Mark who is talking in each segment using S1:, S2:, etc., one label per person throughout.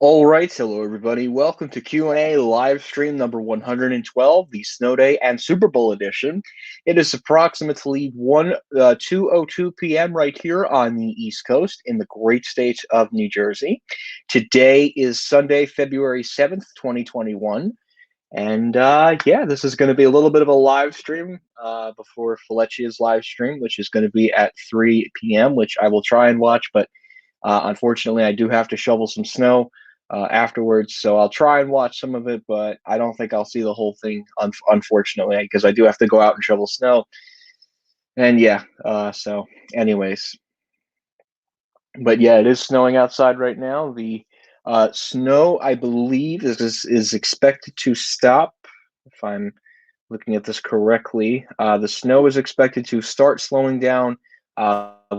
S1: All right, hello everybody. Welcome to Q&A live stream number 112, the Snow Day and Super Bowl edition. It is approximately 2:02 p.m. right here on the East Coast in the great state of New Jersey. Today is Sunday, February 7th, 2021. And yeah, this is going to be a little bit of a live stream before Felice's live stream, which is going to be at 3 p.m., which I will try and watch, but unfortunately, I do have to shovel some snow afterwards, so I'll try and watch some of it, but I don't think I'll see the whole thing, unfortunately, because I do have to go out and shovel snow. And yeah, so anyways, but yeah, it is snowing outside right now. The snow, I believe, is expected to stop, if I'm looking at this correctly. The snow is expected to start slowing down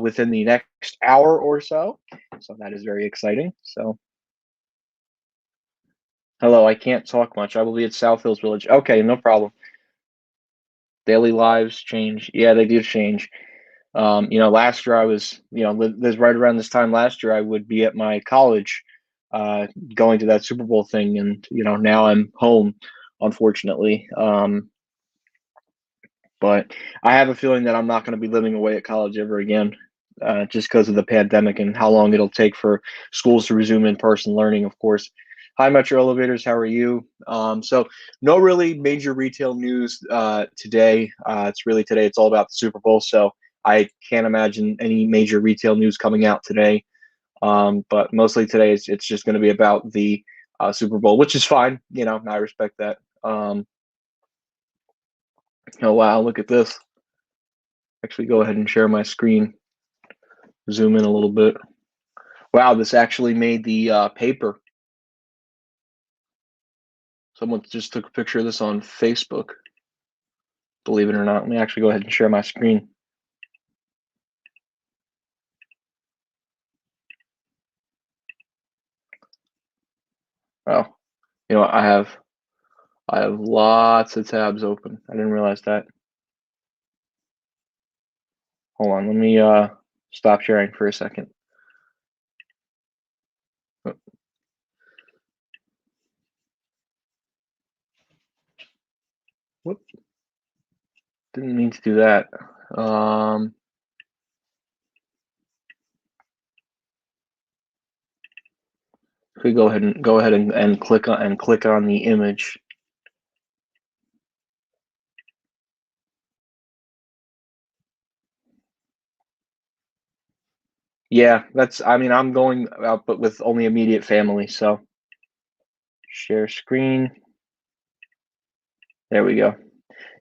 S1: within the next hour or so. So that is very exciting. So, hello, I can't talk much. I will be at South Hills Village. Okay, no problem. Daily lives change. Yeah, they do change. Last year I was, this right around this time last year, I would be at my college uh, going to that Super Bowl thing. And, now I'm home, unfortunately. But I have a feeling that I'm not going to be living away at college ever again, just because of the pandemic and how long it'll take for schools to resume in-person learning. Of course. Hi, Metro Elevators. How are you? So, no really major retail news today. Today. It's all about the Super Bowl. So I can't imagine any major retail news coming out today. But mostly today, it's just going to be about the Super Bowl, which is fine. I respect that. Oh wow, look at this. Actually go ahead and share my screen, zoom in a little bit. Wow, this actually made the paper. Someone just took a picture of this on Facebook, believe it or not. Let me actually go ahead and share my screen. Oh, I have lots of tabs open. I didn't realize that. Hold on, let me stop sharing for a second. Oh. Whoop. Didn't mean to do that. If we go ahead and click on the image. Yeah, I'm going out, but with only immediate family, so share screen. There we go.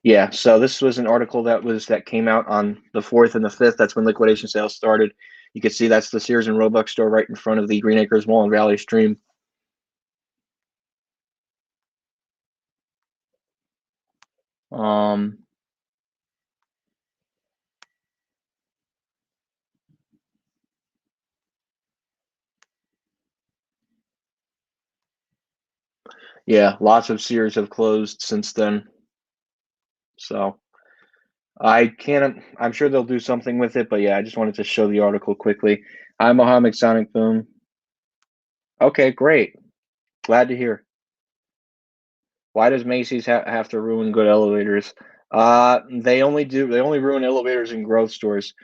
S1: Yeah, so this was an article that came out on the 4th and the 5th. That's when liquidation sales started. You can see that's the Sears and Roebuck store right in front of the Green Acres Mall in Valley Stream. Um, yeah, lots of Sears have closed since then. So I'm sure they'll do something with it, but yeah, I just wanted to show the article quickly. Hi, Mohammed Sonic Boom. Okay, great. Glad to hear. Why does Macy's have to ruin good elevators? They only ruin elevators in growth stores,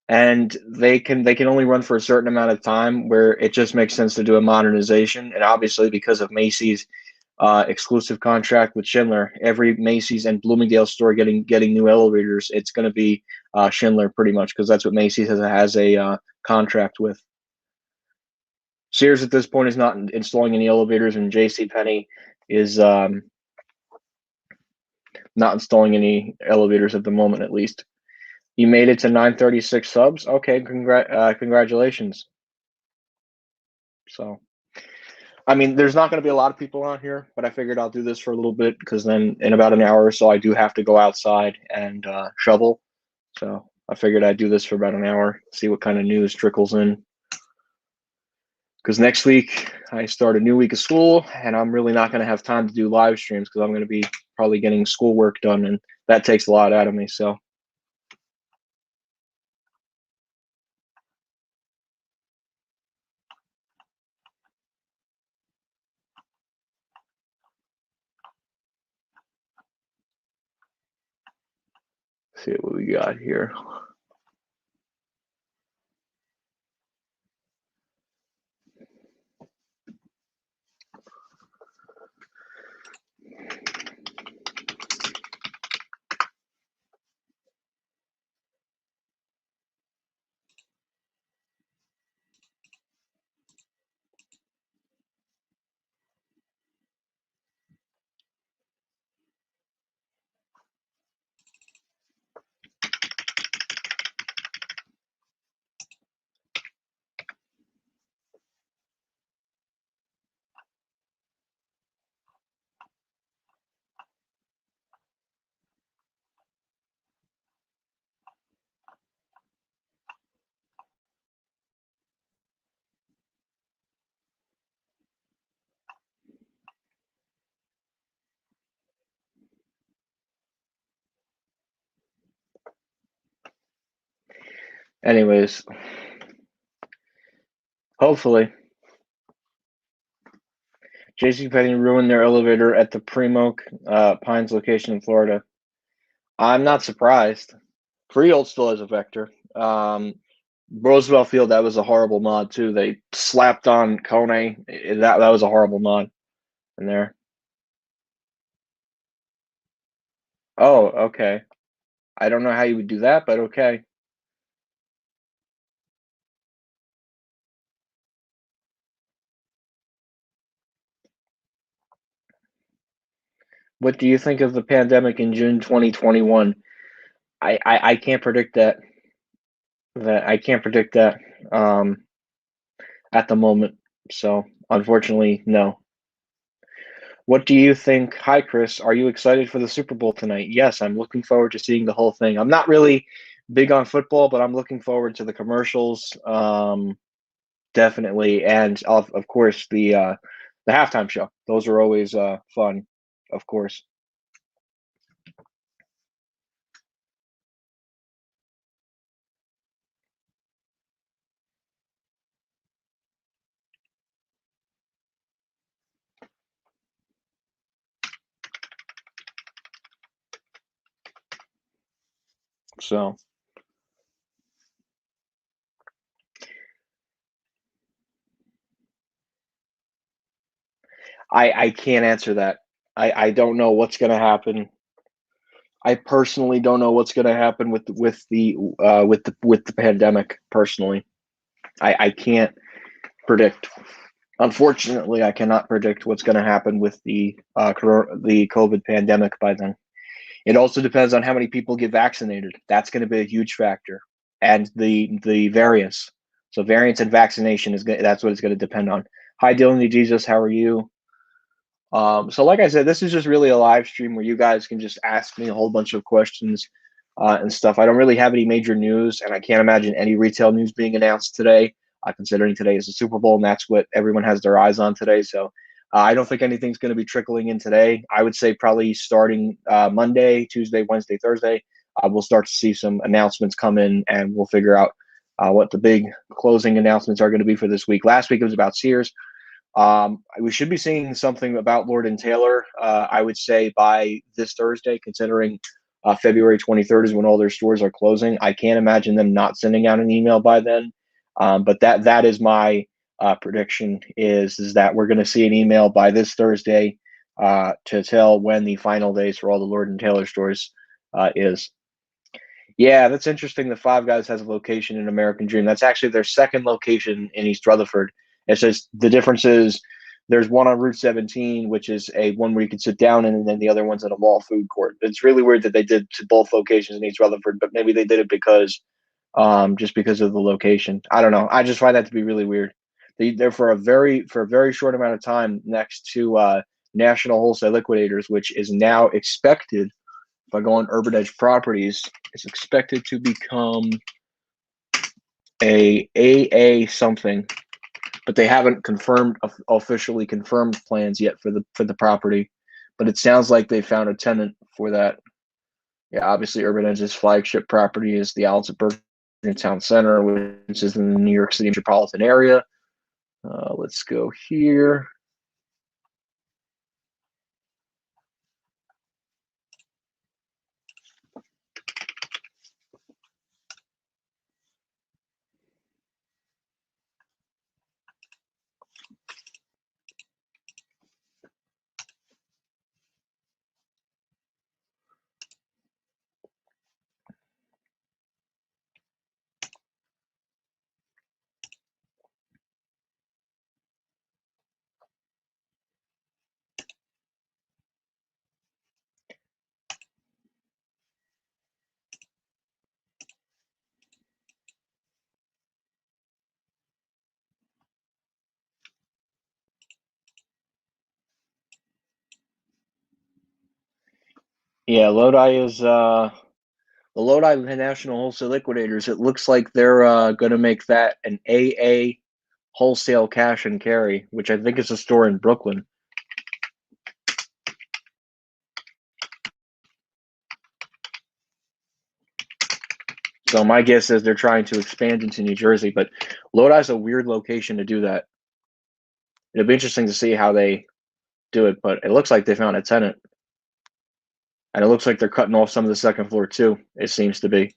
S1: and they can only run for a certain amount of time where it just makes sense to do a modernization. And obviously, because of Macy's exclusive contract with Schindler, every Macy's and Bloomingdale store getting new elevators, it's going to be Schindler pretty much, because that's what Macy's has a contract with. Sears at this point is not installing any elevators, and J.C. Penney is not installing any elevators at the moment, at least. You made it to 936 subs. Okay, congratulations. So, there's not going to be a lot of people on here, but I figured I'll do this for a little bit because then in about an hour or so, I do have to go outside and shovel. So I figured I'd do this for about an hour, see what kind of news trickles in. Because next week I start a new week of school, and I'm really not going to have time to do live streams because I'm going to be probably getting schoolwork done, and that takes a lot out of me. So. see what we got here. Anyways, hopefully, JCPenney ruined their elevator at the Primo Pines location in Florida. I'm not surprised. Freehold still has a vector. Roosevelt Field, that was a horrible mod too. They slapped on Kone. That was a horrible mod in there. Oh, okay. I don't know how you would do that, but okay. What do you think of the pandemic in June 2021? I can't predict that. I can't predict that at the moment. So unfortunately, no. What do you think? Hi, Chris. Are you excited for the Super Bowl tonight? Yes, I'm looking forward to seeing the whole thing. I'm not really big on football, but I'm looking forward to the commercials. Definitely, and of course the halftime show. Those are always fun, of course. So I can't answer that. I don't know what's going to happen. I personally don't know what's going to happen with the pandemic. Personally, I can't predict. Unfortunately, I cannot predict what's going to happen with the COVID pandemic by then. It also depends on how many people get vaccinated. That's going to be a huge factor, and the variants. So variants and vaccination that's what it's going to depend on. Hi, Dylan Jesus, how are you? So like I said, this is just really a live stream where you guys can just ask me a whole bunch of questions and stuff. I don't really have any major news, and I can't imagine any retail news being announced today, considering today is the Super Bowl, and that's what everyone has their eyes on today. So I don't think anything's going to be trickling in today. I would say probably starting Monday, Tuesday, Wednesday, Thursday, we'll start to see some announcements come in, and we'll figure out what the big closing announcements are going to be for this week. Last week it was about Sears. We should be seeing something about Lord and Taylor, I would say, by this Thursday, considering February 23rd is when all their stores are closing. I can't imagine them not sending out an email by then. But that is my prediction is that we're going to see an email by this Thursday to tell when the final days for all the Lord and Taylor stores is. Yeah, that's interesting. The Five Guys has a location in American Dream. That's actually their second location in East Rutherford. It's just the difference is there's one on Route 17, which is a one where you can sit down in, and then the other one's at a mall food court. It's really weird that they did to both locations in East Rutherford, but maybe they did it because just because of the location. I don't know. I just find that to be really weird. They're for a very short amount of time next to National Wholesale Liquidators, which is now expected, if I go on Urban Edge Properties, it's expected to become a AA something, but they haven't officially confirmed plans yet for the property. But it sounds like they found a tenant for that. Yeah, obviously Urban Edge's flagship property is the Outlets at Bergen Town Center, which is in the New York City metropolitan area. Let's go here. Yeah, Lodi is the Lodi National Wholesale Liquidators. It looks like they're going to make that an AA wholesale cash and carry, which I think is a store in Brooklyn. So my guess is they're trying to expand into New Jersey, but Lodi's a weird location to do that. It'll be interesting to see how they do it, but it looks like they found a tenant. And it looks like they're cutting off some of the second floor too, it seems to be.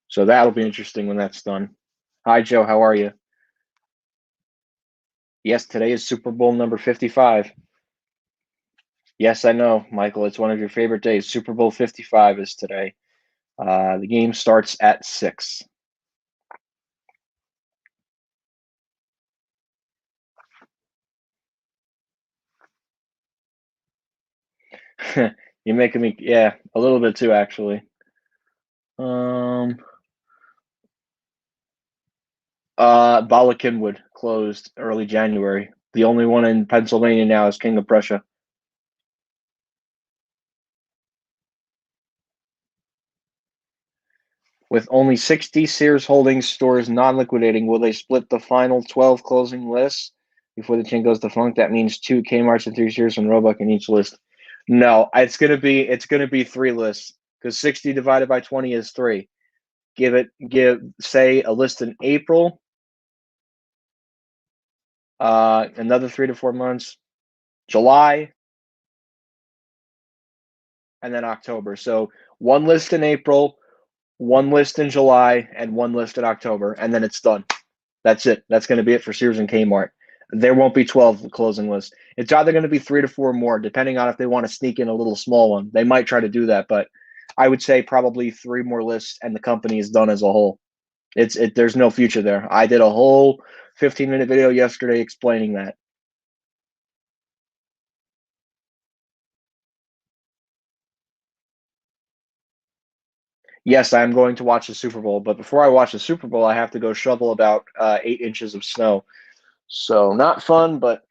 S1: So that'll be interesting when that's done. Hi, Joe. How are you? Yes, today is Super Bowl number 55. Yes, I know, Michael. It's one of your favorite days. Super Bowl 55 is today. The game starts at 6. You're making me, yeah, a little bit too, actually. Um, Bala Cynwyd closed early January. The only one in Pennsylvania now is King of Prussia. With only 60 Sears Holdings stores non-liquidating, will they split the final 12 closing lists before the chain goes defunct? That means 2 Kmart's and 3 Sears and Roebuck in each list. No, it's gonna be 3 lists because 60 divided by 20 is 3. Give say a list in April, another 3 to 4 months, July, and then October. So one list in April, one list in July, and one list in October, and then it's done. That's it. That's going to be it for Sears and Kmart. There won't be 12 closing lists. It's either going to be 3 to 4 more, depending on if they want to sneak in a little small one. They might try to do that, but I would say probably 3 more lists, and the company is done as a whole. There's no future there. I did a whole 15-minute video yesterday explaining that. Yes, I'm going to watch the Super Bowl, but before I watch the Super Bowl, I have to go shovel about 8 inches of snow. So not fun, but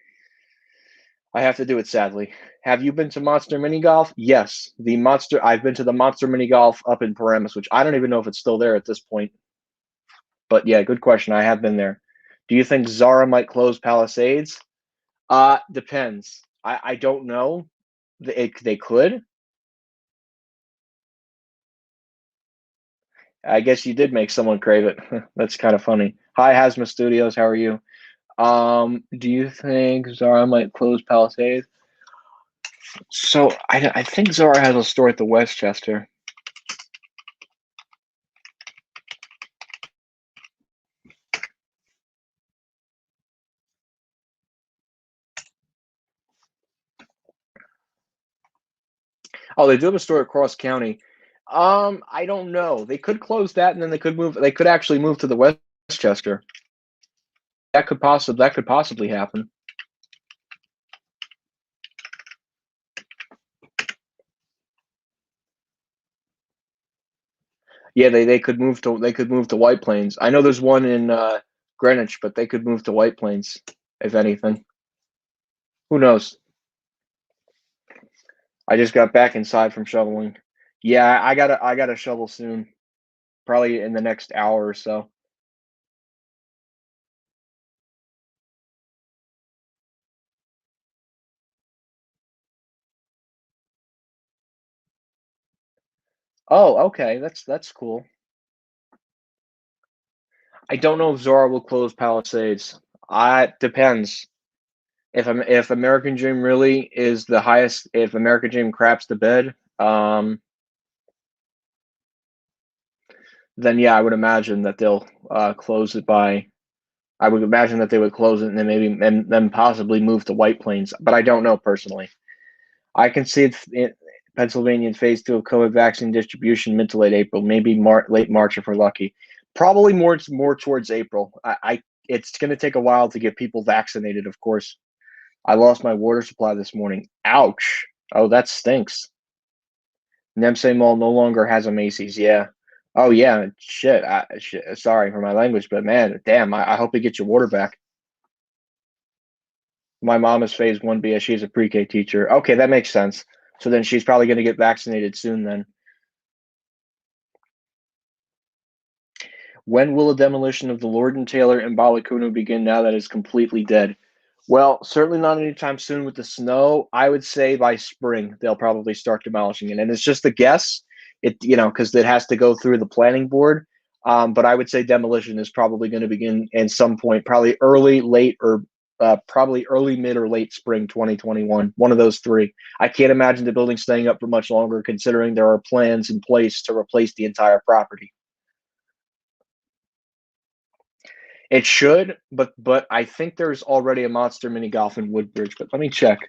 S1: I have to do it sadly. Have you been to Monster Mini Golf? Yes, the Monster. I've been to the Monster Mini Golf up in Paramus, which I don't even know if it's still there at this point. But yeah, good question. I have been there. Do you think Zara might close Palisades? Depends. I don't know. They could. I guess you did make someone crave it. That's kind of funny. Hi, Hasma Studios. How are you? Do you think Zara might close Palisades? So I think Zara has a store at the Westchester. Oh, they do have a store across county. I don't know. They could close that, and then they could move. They could actually move to the Westchester. That could possibly happen. Yeah, they could move to White Plains. I know there's one in Greenwich, but they could move to White Plains if anything. Who knows? I just got back inside from shoveling. Yeah, I gotta shovel soon. Probably in the next hour or so. Oh, okay. That's cool. I don't know if Zara will close Palisades. Depends. If American Dream really is the highest, if American Dream craps the bed, then yeah, I would imagine that they'll close it by. I would imagine that they would close it and then possibly move to White Plains, but I don't know personally. I can see it Pennsylvania in phase 2 of COVID vaccine distribution mid to late April, maybe late March if we're lucky. Probably more towards April. It's going to take a while to get people vaccinated, of course. I lost my water supply this morning. Ouch. Oh, that stinks. Nemse Mall no longer has a Macy's. Yeah. Oh yeah. Shit. Sorry for my language, but man, damn. I hope you get your water back. My mom is phase 1B as she's a pre-K teacher. Okay, that makes sense. So then she's probably going to get vaccinated soon then. When will the demolition of the Lord and Taylor and Bala Cunu begin now that it's completely dead? Well, certainly not anytime soon with the snow. I would say by spring they'll probably start demolishing it, and it's just a guess. Because it has to go through the planning board. But I would say demolition is probably going to begin at some point, probably early, late, or probably early, mid, or late spring 2021. One of those three. I can't imagine the building staying up for much longer, considering there are plans in place to replace the entire property. It should, but I think there's already a monster mini golf in Woodbridge. But let me check.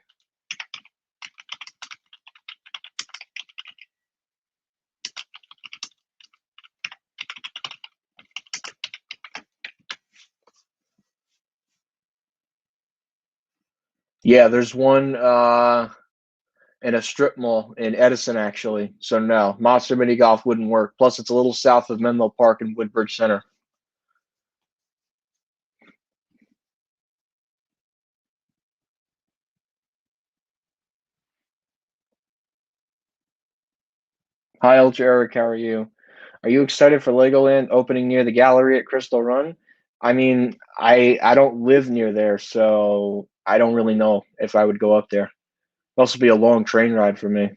S1: Yeah, there's one in a strip mall in Edison, actually. So no, monster mini golf wouldn't work. Plus, it's a little south of Menlo Park in Woodbridge Center. Hi, Ultra Eric. How are you? Are you excited for Legoland opening near the gallery at Crystal Run? I mean, I don't live near there, so I don't really know if I would go up there. It'll also be a long train ride for me.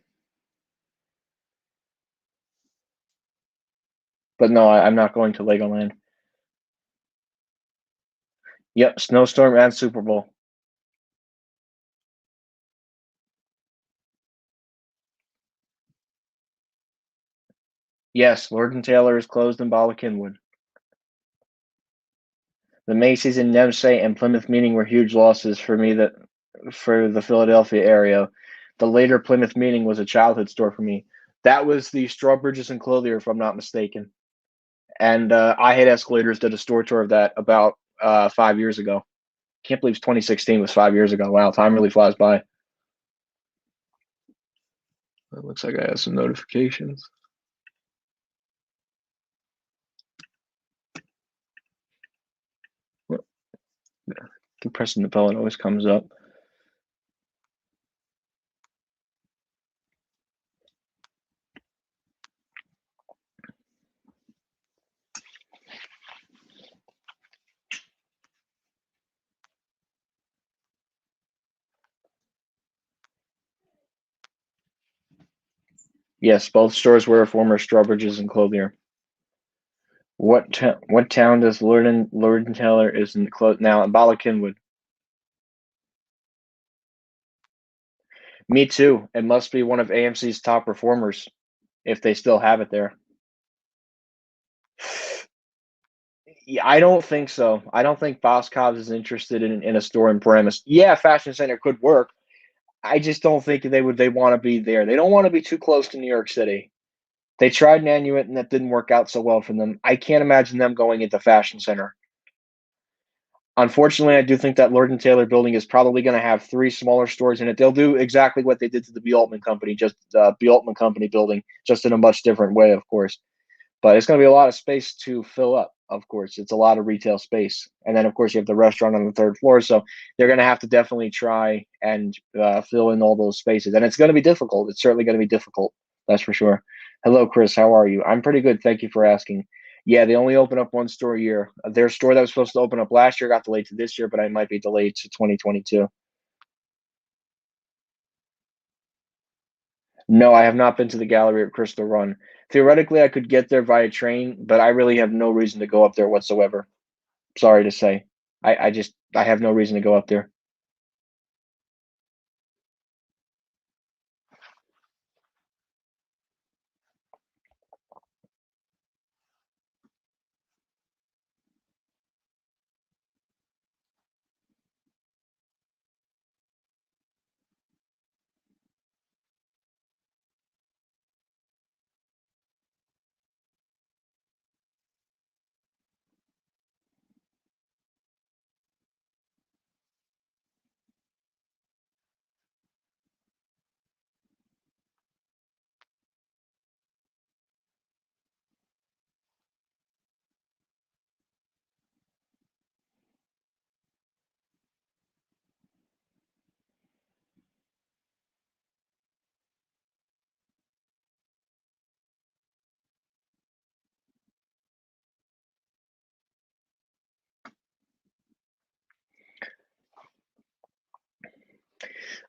S1: But no, I'm not going to Legoland. Yep, snowstorm and Super Bowl. Yes, Lord and Taylor is closed in Bala Cynwyd. The Macy's in Nevsay and Plymouth Meeting were huge losses for me that for the Philadelphia area. The later Plymouth Meeting was a childhood store for me. That was the Strawbridges and Clothier, if I'm not mistaken. And I Hate Escalators did a store tour of that about 5 years ago. Can't believe 2016 was 5 years ago. Wow, time really flies by. It looks like I have some notifications. Keep pressing the bell, it always comes up. Yes, both stores were former Strawbridges and Clothier. What town does Lord and Taylor is in now? In Bala Cynwyd. Me too. It must be one of AMC's top performers if they still have it there. Yeah, I don't think so. I don't think Boscov's is interested in a store in Paramus. Yeah, Fashion Center could work. I just don't think they want to be there. They don't want to be too close to New York City. They tried Nanuet and that didn't work out so well for them. I can't imagine them going into Fashion Center. Unfortunately, I do think that Lord and Taylor building is probably going to have three smaller stores in it. They'll do exactly what they did to the B. Altman Company, just B. Altman Company building, just in a much different way, of course. But it's going to be a lot of space to fill up. Of course, it's a lot of retail space, and then of course you have the restaurant on the third floor. So they're going to have to definitely try and fill in all those spaces, and it's going to be difficult. It's certainly going to be difficult. That's for sure. Hello, Chris. How are you? I'm pretty good. Thank you for asking. Yeah, they only open up one store a year. Their store that was supposed to open up last year got delayed to this year, but I might be delayed to 2022. No, I have not been to the gallery at Crystal Run. Theoretically, I could get there via train, but I really have no reason to go up there whatsoever. Sorry to say. I have no reason to go up there.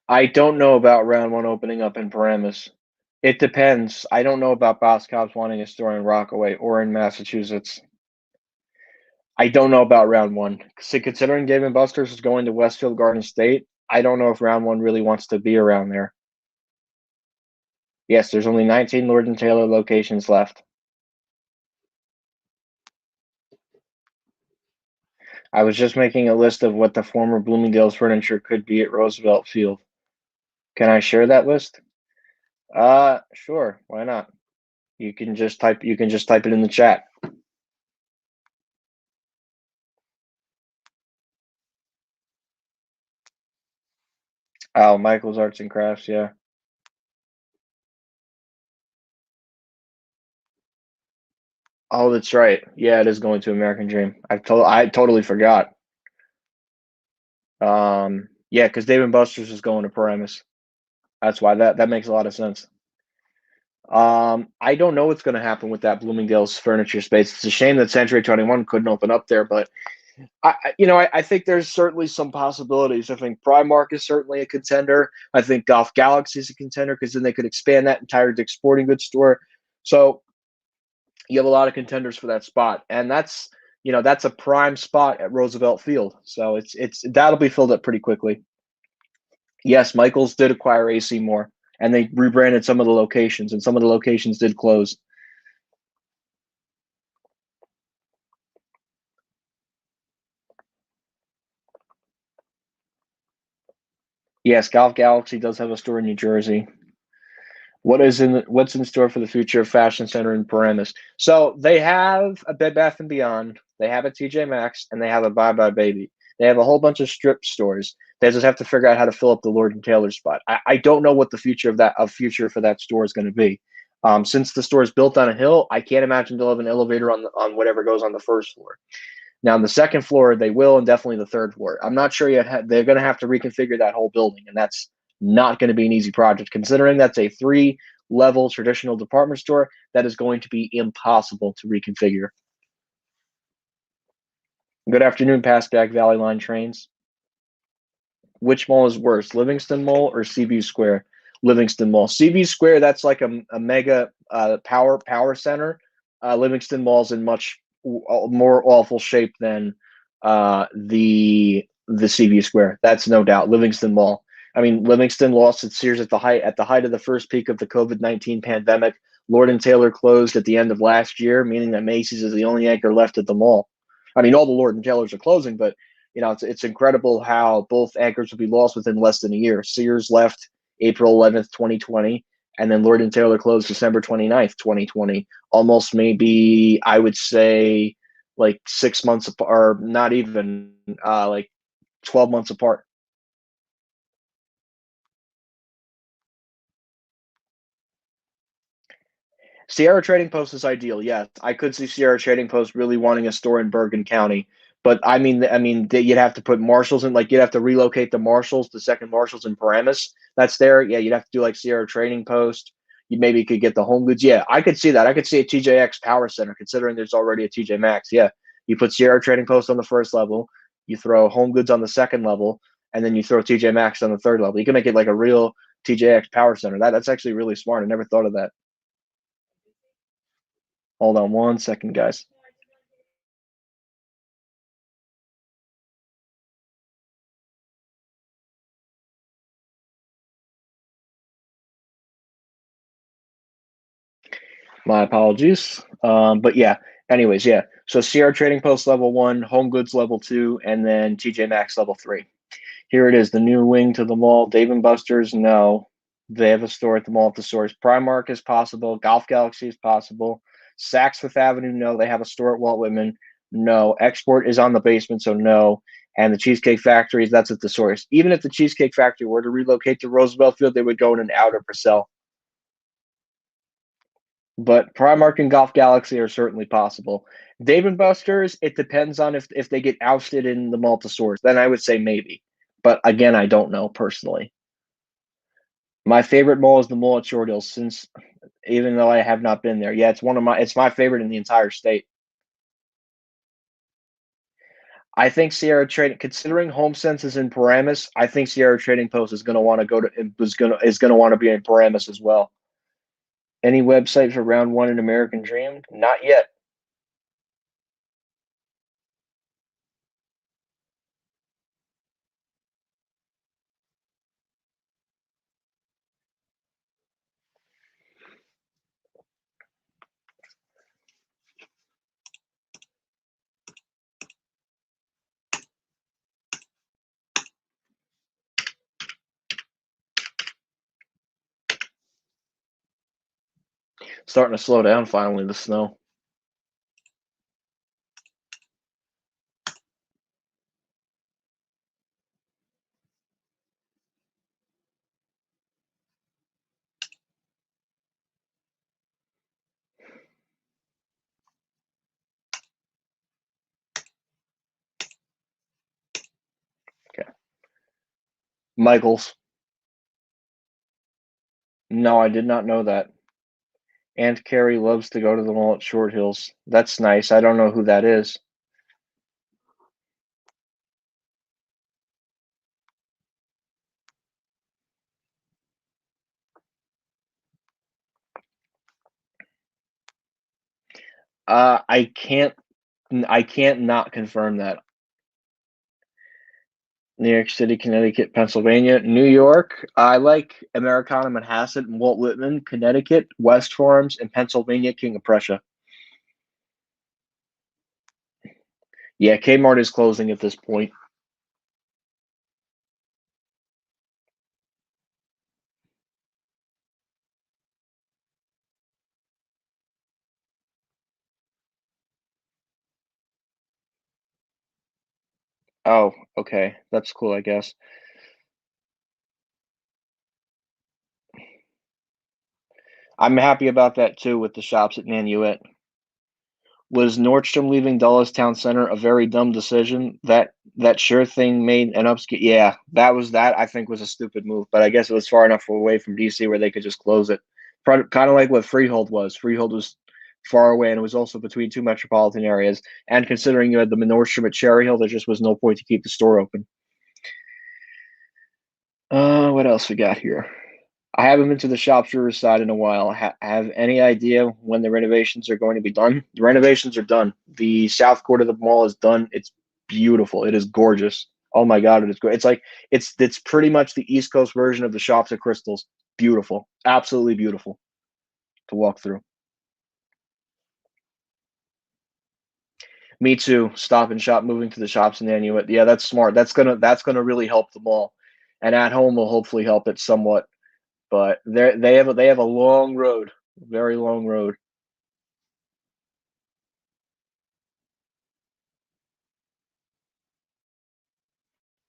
S1: I don't know about round one opening up in Paramus. It depends. I don't know about Boscov's wanting a store in Rockaway or in Massachusetts. I don't know about round one. So considering Dave and Buster's is going to Westfield Garden State, I don't know if round one really wants to be around there. Yes, there's only 19 Lord and Taylor locations left. I was just making a list of what the former Bloomingdale's furniture could be at Roosevelt Field. Can I share that list? Sure. Why not? You can just type it in the chat. Oh, Michael's Arts and Crafts, yeah. Oh, that's right. Yeah, it is going to American Dream. I totally forgot. Yeah, because Dave and Buster's is going to Paramus. That's why that makes a lot of sense. I don't know what's going to happen with that Bloomingdale's furniture space. It's a shame that Century 21 couldn't open up there, but I think there's certainly some possibilities. I think Primark is certainly a contender. I think Golf Galaxy is a contender because then they could expand that entire Dick's Sporting Goods store. So you have a lot of contenders for that spot, and that's a prime spot at Roosevelt Field. So it's that'll be filled up pretty quickly. Yes, Michaels did acquire AC Moore, and they rebranded some of the locations, and some of the locations did close. Yes, Golf Galaxy does have a store in New Jersey. What's in store for the future of Fashion Center in Paramus? So they have a Bed Bath and Beyond, they have a TJ Maxx, and they have a Bye Bye Baby. They have a whole bunch of strip stores. They just have to figure out how to fill up the Lord and Taylor spot. I don't know what the future for that store is going to be. Since the store is built on a hill, I can't imagine they'll have an elevator on whatever goes on the first floor. Now, on the second floor, they will, and definitely the third floor. I'm not sure yet. They're going to have to reconfigure that whole building, and that's not going to be an easy project, considering that's a three-level traditional department store. That is going to be impossible to reconfigure. Good afternoon, Passback Valley Line trains. Which mall is worse, Livingston Mall or Seaview Square? Livingston Mall. Seaview Square, that's like a mega power center. Livingston Mall's in much more awful shape than the Seaview Square. That's no doubt. Livingston Mall. I mean, Livingston lost its Sears at the height of the first peak of the COVID-19 pandemic. Lord and Taylor closed at the end of last year, meaning that Macy's is the only anchor left at the mall. I mean, all the Lord and Taylors are closing, but it's incredible how both anchors will be lost within less than a year. Sears left April 11th, 2020, and then Lord and Taylor closed December 29th, 2020. Almost maybe I would say like 6 months apart, or not even like 12 months apart. Sierra Trading Post is ideal. Yes, I could see Sierra Trading Post really wanting a store in Bergen County, but I mean, you'd have to put Marshalls in. Like you'd have to relocate the Marshalls, the second Marshalls in Paramus. That's there. Yeah, you'd have to do like Sierra Trading Post. You maybe could get the Home Goods. Yeah, I could see that. I could see a TJX Power Center, considering there's already a TJ Maxx. Yeah, you put Sierra Trading Post on the first level, you throw Home Goods on the second level, and then you throw TJ Maxx on the third level. You can make it like a real TJX Power Center. That's actually really smart. I never thought of that. Hold on one second, guys. My apologies. But yeah, anyways, yeah. So Sierra Trading Post level one, Home Goods level two, and then TJ Maxx level three. Here it is, the new wing to the mall. Dave and Buster's, no. They have a store at the mall at the source. Primark is possible. Golf Galaxy is possible. Saks Fifth Avenue, no. They have a store at Walt Whitman. No. Export is on the basement, so no. And the Cheesecake Factory, that's at the source. Even if the Cheesecake Factory were to relocate to Roosevelt Field, they would go in an outer Purcell. But Primark and Golf Galaxy are certainly possible. Dave and Buster's, it depends on if they get ousted in the Multisource. Then I would say maybe. But again, I don't know personally. My favorite mall is the mall at Short Hills, since even though I have not been there. Yeah, it's my favorite in the entire state. I think Sierra Trading, considering HomeSense is in Paramus, I think Sierra Trading Post is going to want to go to is going to want to be in Paramus as well. Any website for round one in American Dream? Not yet. Starting to slow down finally, the snow. Okay. Michaels. No, I did not know that. Aunt Carrie loves to go to the mall at Short Hills. That's nice. I don't know who that is. I can't not confirm that. New York City, Connecticut, Pennsylvania, New York. I like Americana, Manhasset, and Walt Whitman. Connecticut, West Farms, and Pennsylvania, King of Prussia. Yeah, Kmart is closing at this point. Oh, okay. That's cool, I guess. I'm happy about that too with the shops at Nanuet. Was Nordstrom leaving Dulles Town Center a very dumb decision? That sure thing made an upscale. Yeah, that I think was a stupid move, but I guess it was far enough away from DC where they could just close it. Kind of like what Freehold was. Freehold was far away and it was also between two metropolitan areas. And considering you had the Nordstrom at Cherry Hill, there just was no point to keep the store open. What else we got here? I haven't been to the Shops Riverside in a while. Have any idea when the renovations are going to be done? The renovations are done. The south court of the mall is done. It's beautiful. It is gorgeous. Oh my God, it is great. It's like it's pretty much the East Coast version of the Shops at Crystals. Beautiful, absolutely beautiful to walk through. Me too. Stop and Shop moving to the shops in Nanuet. Yeah, that's smart. That's gonna really help the mall, and at home will hopefully help it somewhat. But they have a long road, very long road.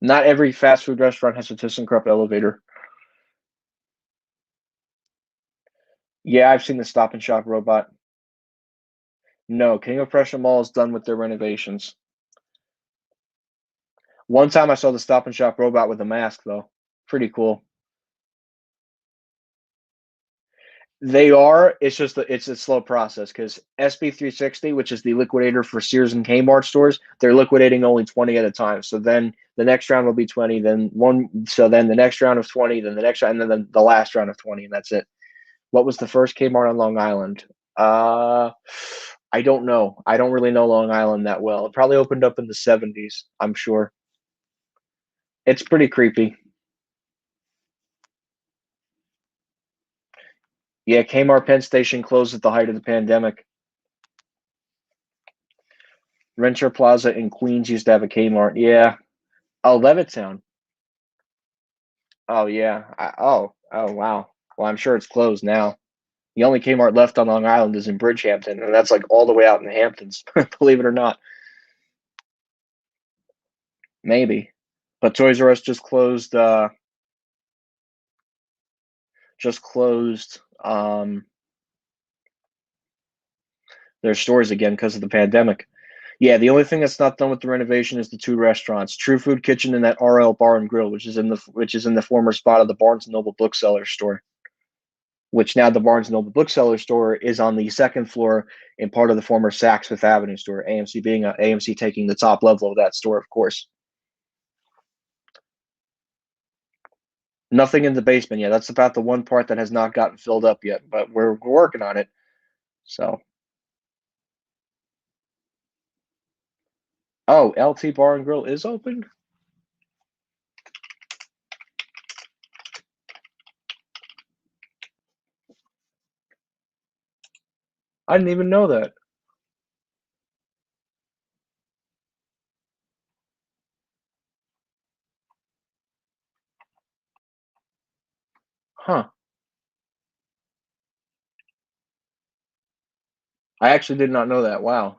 S1: Not every fast food restaurant has a ThyssenKrupp elevator. Yeah, I've seen the Stop and Shop robot. No, King of Prussia Mall is done with their renovations. One time I saw the Stop and Shop robot with a mask, though. Pretty cool. They are. It's a slow process because SB360, which is the liquidator for Sears and Kmart stores, they're liquidating only 20 at a time. So then the next round will be 20, then one. So then the next round of 20, then the next round, and then the last round of 20, and that's it. What was the first Kmart on Long Island? I don't know. I don't really know Long Island that well. It probably opened up in the 70s, I'm sure. It's pretty creepy. Yeah, Kmart Penn Station closed at the height of the pandemic. Renter Plaza in Queens used to have a Kmart. Yeah. Oh, Levittown. Oh, yeah. Oh, wow. Well, I'm sure it's closed now. The only Kmart left on Long Island is in Bridgehampton, and that's like all the way out in the Hamptons, believe it or not. Maybe. But Toys R Us just closed their stores again because of the pandemic. Yeah, the only thing that's not done with the renovation is the two restaurants, True Food Kitchen and that RL Bar and Grill, which is in the former spot of the Barnes and Noble bookseller store. which now the Barnes & Noble bookseller store is on the second floor in part of the former Saks Fifth Avenue store, AMC taking the top level of that store, of course. Nothing in the basement yet. That's about the one part that has not gotten filled up yet, but we're working on it. So, oh, LT Bar and Grill is open? I didn't even know that. Huh. I actually did not know that. Wow.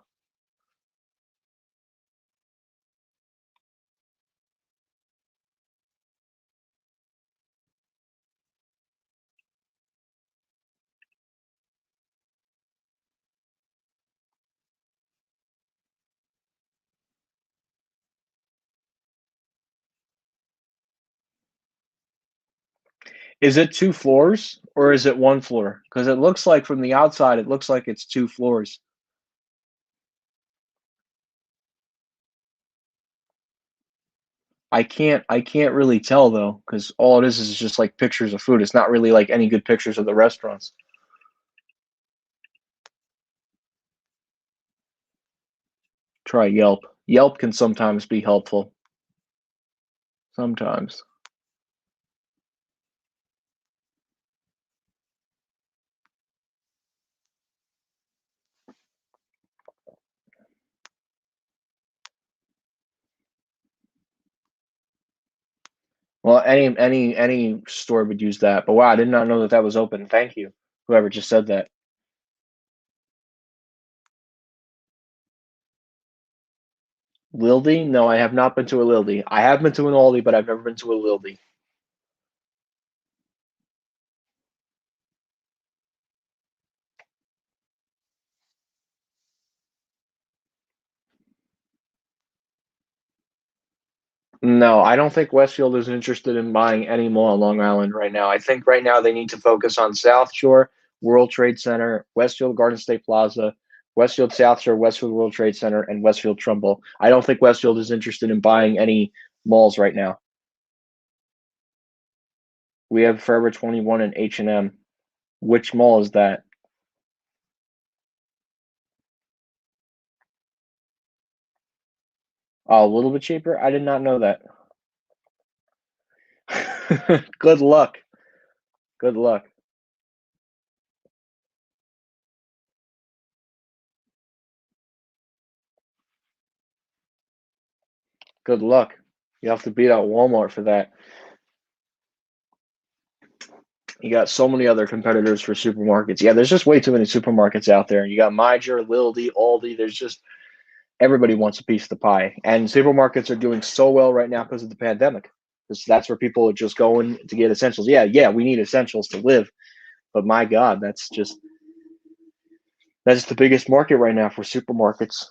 S1: Is it 2 floors or is it 1 floor? Because it looks like from the outside, it looks like it's 2 floors. I can't really tell though, because all it is just like pictures of food. It's not really like any good pictures of the restaurants. Try Yelp. Yelp can sometimes be helpful. Sometimes. Well, any store would use that. But wow, I did not know that that was open. Thank you, whoever just said that. Lildy? No, I have not been to a Lildy. I have been to an Aldi, but I've never been to a Lildy. No, I don't think Westfield is interested in buying any mall on Long Island right now. I think right now they need to focus on South Shore, World Trade Center, Westfield Garden State Plaza, Westfield South Shore, Westfield World Trade Center, and Westfield Trumbull. I don't think Westfield is interested in buying any malls right now. We have Forever 21 and H&M. Which mall is that? Oh, a little bit cheaper? I did not know that. Good luck. Good luck. Good luck. You have to beat out Walmart for that. You got so many other competitors for supermarkets. Yeah, there's just way too many supermarkets out there. You got Meijer, Lildy, Aldi. There's just everybody wants a piece of the pie. And supermarkets are doing so well right now because of the pandemic. Because that's where people are just going to get essentials. Yeah, we need essentials to live. But my God, that's the biggest market right now for supermarkets.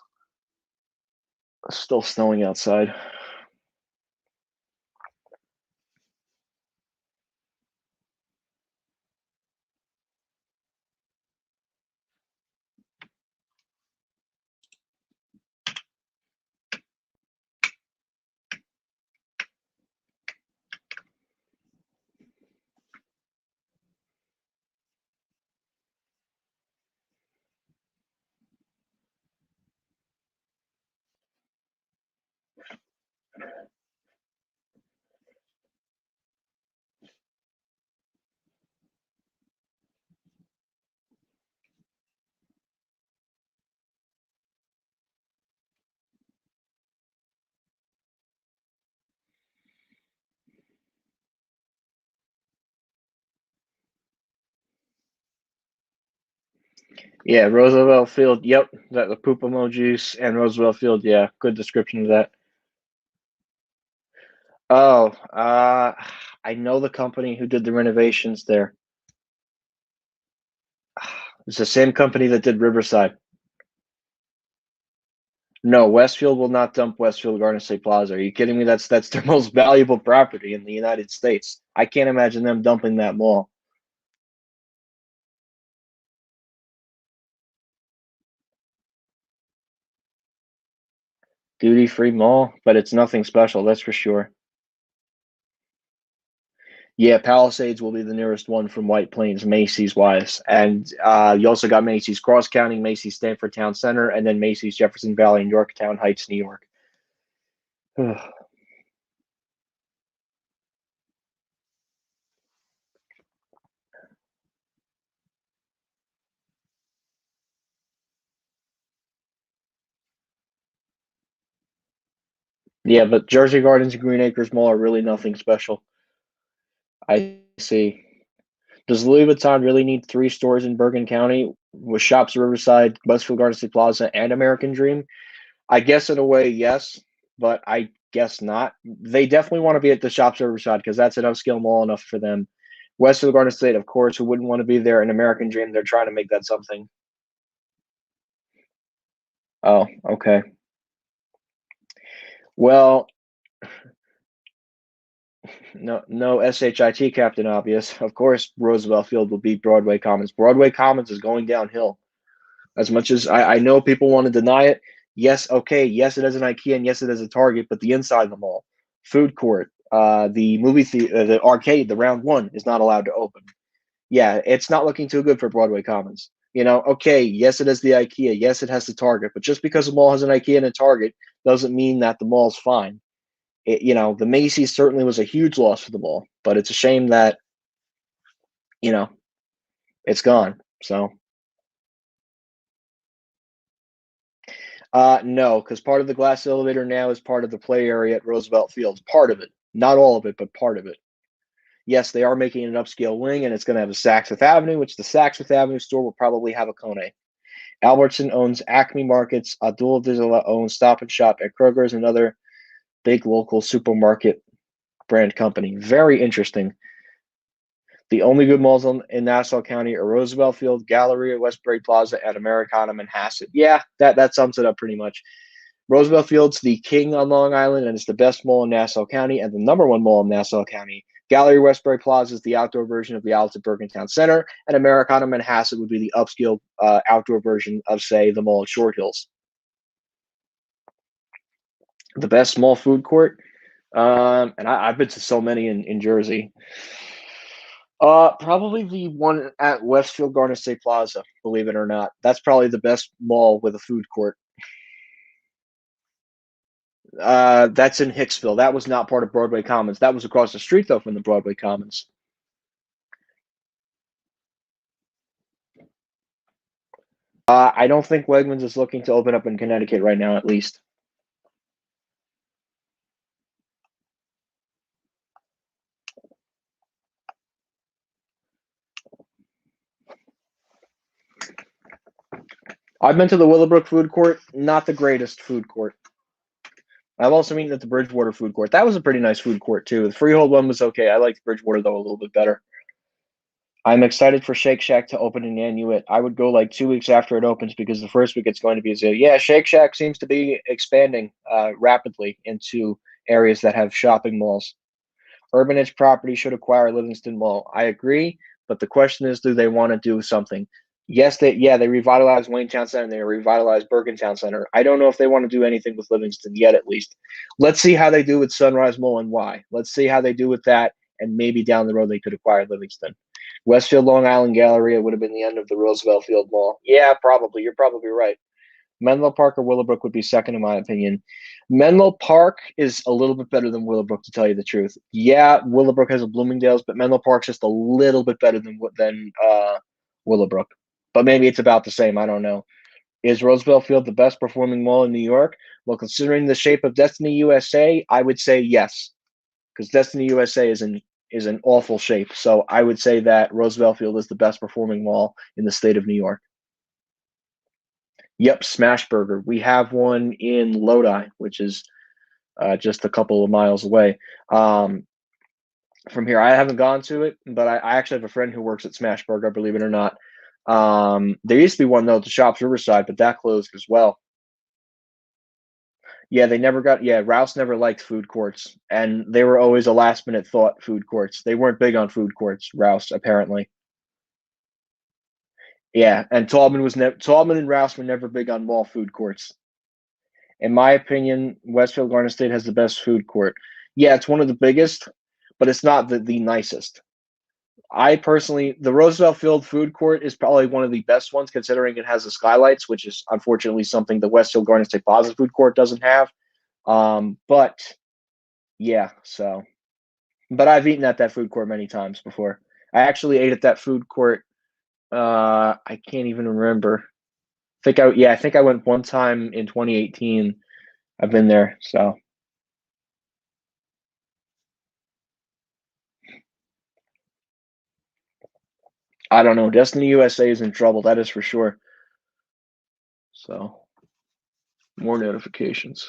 S1: It's still snowing outside. Yeah, Roosevelt Field. Yep, that the poop emojis and Roosevelt Field. Yeah, good description of that. Oh, I know the company who did the renovations there. It's the same company that did Riverside. No, Westfield will not dump Westfield Garden State Plaza. Are you kidding me? That's their most valuable property in the United States. I can't imagine them dumping that mall. Duty-free mall, but it's nothing special, that's for sure. Yeah, Palisades will be the nearest one from White Plains, Macy's wise, and you also got Macy's Cross County, Macy's Stanford Town Center, and then Macy's Jefferson Valley and Yorktown Heights, New York. Yeah, but Jersey Gardens and Green Acres Mall are really nothing special. I see. Does Louis Vuitton really need three stores in Bergen County with Shops Riverside, Westfield Garden State Plaza, and American Dream? I guess in a way, yes, but I guess not. They definitely want to be at the Shops Riverside because that's an upscale mall enough for them. Westfield Garden State, of course, who wouldn't want to be there? And American Dream, they're trying to make that something. Oh, okay. Well, no SHIT Captain Obvious. Of course, Roosevelt Field will beat Broadway Commons. Broadway Commons is going downhill. As much as I know people want to deny it, yes, okay, yes, it has an IKEA and yes, it has a Target, but the inside of the mall, food court, the movie theater, the arcade, the round one is not allowed to open. Yeah, it's not looking too good for Broadway Commons. Okay, yes, it has the IKEA, yes, it has the Target, but just because the mall has an IKEA and a Target doesn't mean that the mall's fine. The Macy's certainly was a huge loss for the mall, but it's a shame that you know it's gone. So. No, because part of the glass elevator now is part of the play area at Roosevelt Field. Part of it, not all of it, but part of it. Yes, they are making an upscale wing, and it's going to have a Saks Fifth Avenue, which the Saks Fifth Avenue store will probably have a Kone. Albertson owns Acme Markets. Abdul Dizela owns Stop and Shop at Kroger's, another big local supermarket brand company. Very interesting. The only good malls in Nassau County are Roosevelt Field, Galleria, Westbury Plaza, and Americana Manhasset. Yeah, that sums it up pretty much. Roosevelt Field's the king on Long Island, and it's the best mall in Nassau County and the number one mall in Nassau County. Gallery Westbury Plaza is the outdoor version of the outlets at Bergen Town Center, and Americana Manhasset would be the upscale outdoor version of, say, the mall at Short Hills. The best small food court, and I've been to so many in Jersey. Probably the one at Westfield Garden State Plaza, believe it or not. That's probably the best mall with a food court. That's in Hicksville. That was not part of Broadway Commons. That was across the street, though, from the Broadway Commons. I don't think Wegmans is looking to open up in Connecticut right now, at least. I've been to the Willowbrook food court, not the greatest food court. I've also eaten at the Bridgewater food court. That was a pretty nice food court, too. The Freehold one was okay. I liked Bridgewater, though, a little bit better. I'm excited for Shake Shack to open in Nanuet. I would go like 2 weeks after it opens because the first week it's going to be a yeah. Shake Shack seems to be expanding rapidly into areas that have shopping malls. Urban Edge property should acquire Livingston Mall. I agree, but the question is, do they want to do something? Yes, they revitalized Wayne Town Center and they revitalized Bergen Town Center. I don't know if they want to do anything with Livingston yet, at least. Let's see how they do with Sunrise Mall and why. Let's see how they do with that, and maybe down the road they could acquire Livingston. Westfield Long Island Galleria would have been the end of the Roosevelt Field Mall. Yeah, probably. You're probably right. Menlo Park or Willowbrook would be second in my opinion. Menlo Park is a little bit better than Willowbrook, to tell you the truth. Yeah, Willowbrook has a Bloomingdale's, but Menlo Park's just a little bit better than Willowbrook. But maybe it's about the same. I don't know. Is Roosevelt Field the best performing mall in New York? Well, considering the shape of Destiny USA, I would say yes, because Destiny USA is an awful shape. So I would say that Roosevelt Field is the best performing mall in the state of New York. Yep, Smash Burger. We have one in Lodi, which is just a couple of miles away from here. I haven't gone to it, but I actually have a friend who works at Smash Burger, believe it or not. There used to be one, though, at the Shops Riverside, but that closed as well. Yeah, Rouse never liked food courts, and they were always a last minute thought food courts. They weren't big on food courts, Rouse, apparently. Yeah, and Taubman and Rouse were never big on mall food courts. In my opinion, Westfield Garden State has the best food court. Yeah, it's one of the biggest, but it's not the nicest. I personally, the Roosevelt Field food court is probably one of the best ones, considering it has the skylights, which is unfortunately something the Westfield Garden State Plaza food court doesn't have. But yeah, so, but I've eaten at that food court many times before. I actually ate at that food court. I can't even remember. I think I went one time in 2018. I've been there, so. I don't know. Destiny USA is in trouble. That is for sure. So, more notifications.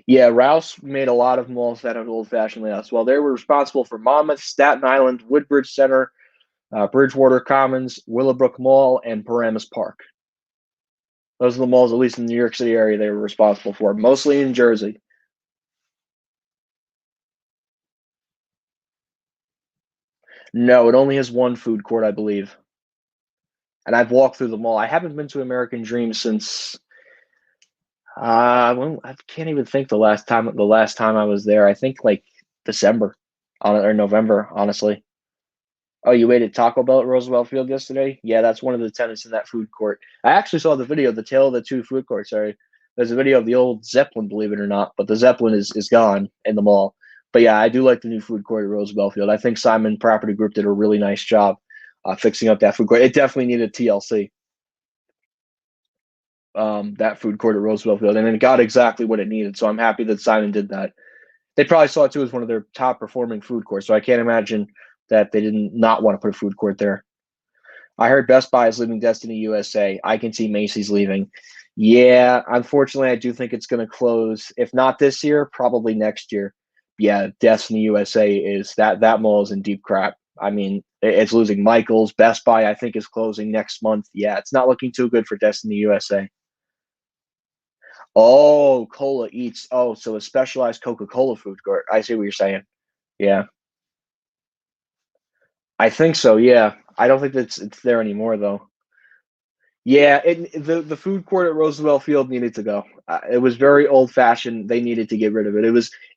S1: Yeah, Rouse made a lot of malls that have old-fashioned layouts. Well, they were responsible for Monmouth, Staten Island, Woodbridge Center, Bridgewater Commons, Willowbrook Mall, and Paramus Park. Those are the malls, at least in the New York City area, they were responsible for, mostly in Jersey. No, it only has one food court, I believe. And I've walked through the mall. I haven't been to American Dream since well, I can't even think the last time I was there. I think like December or November, honestly. Oh, you ate at Taco Bell at Roosevelt Field yesterday? Yeah, that's one of the tenants in that food court. I actually saw the video, the tale of the two food courts. Sorry, there's a video of the old Zeppelin, believe it or not, but the Zeppelin is gone in the mall. But yeah, I do like the new food court at Roosevelt Field. I think Simon Property Group did a really nice job fixing up that food court. It definitely needed TLC. That food court at Roosevelt Field, and it got exactly what it needed. So I'm happy that Simon did that. They probably saw it too as one of their top performing food courts. So I can't imagine that they didn't not want to put a food court there. I heard Best Buy is leaving Destiny USA. I can see Macy's leaving. Yeah, unfortunately, I do think it's going to close. If not this year, probably next year. Yeah, Destiny USA is that mall is in deep crap. I mean, it's losing Michaels. Best Buy, I think, is closing next month. Yeah, it's not looking too good for Destiny USA. Oh, Cola Eats. Oh, so a specialized Coca-Cola food court. I see what you're saying. Yeah, I think so. Yeah, I don't think that's it's there anymore though. Yeah, the food court at Roosevelt Field needed to go. It was very old fashioned. They needed to get rid of it.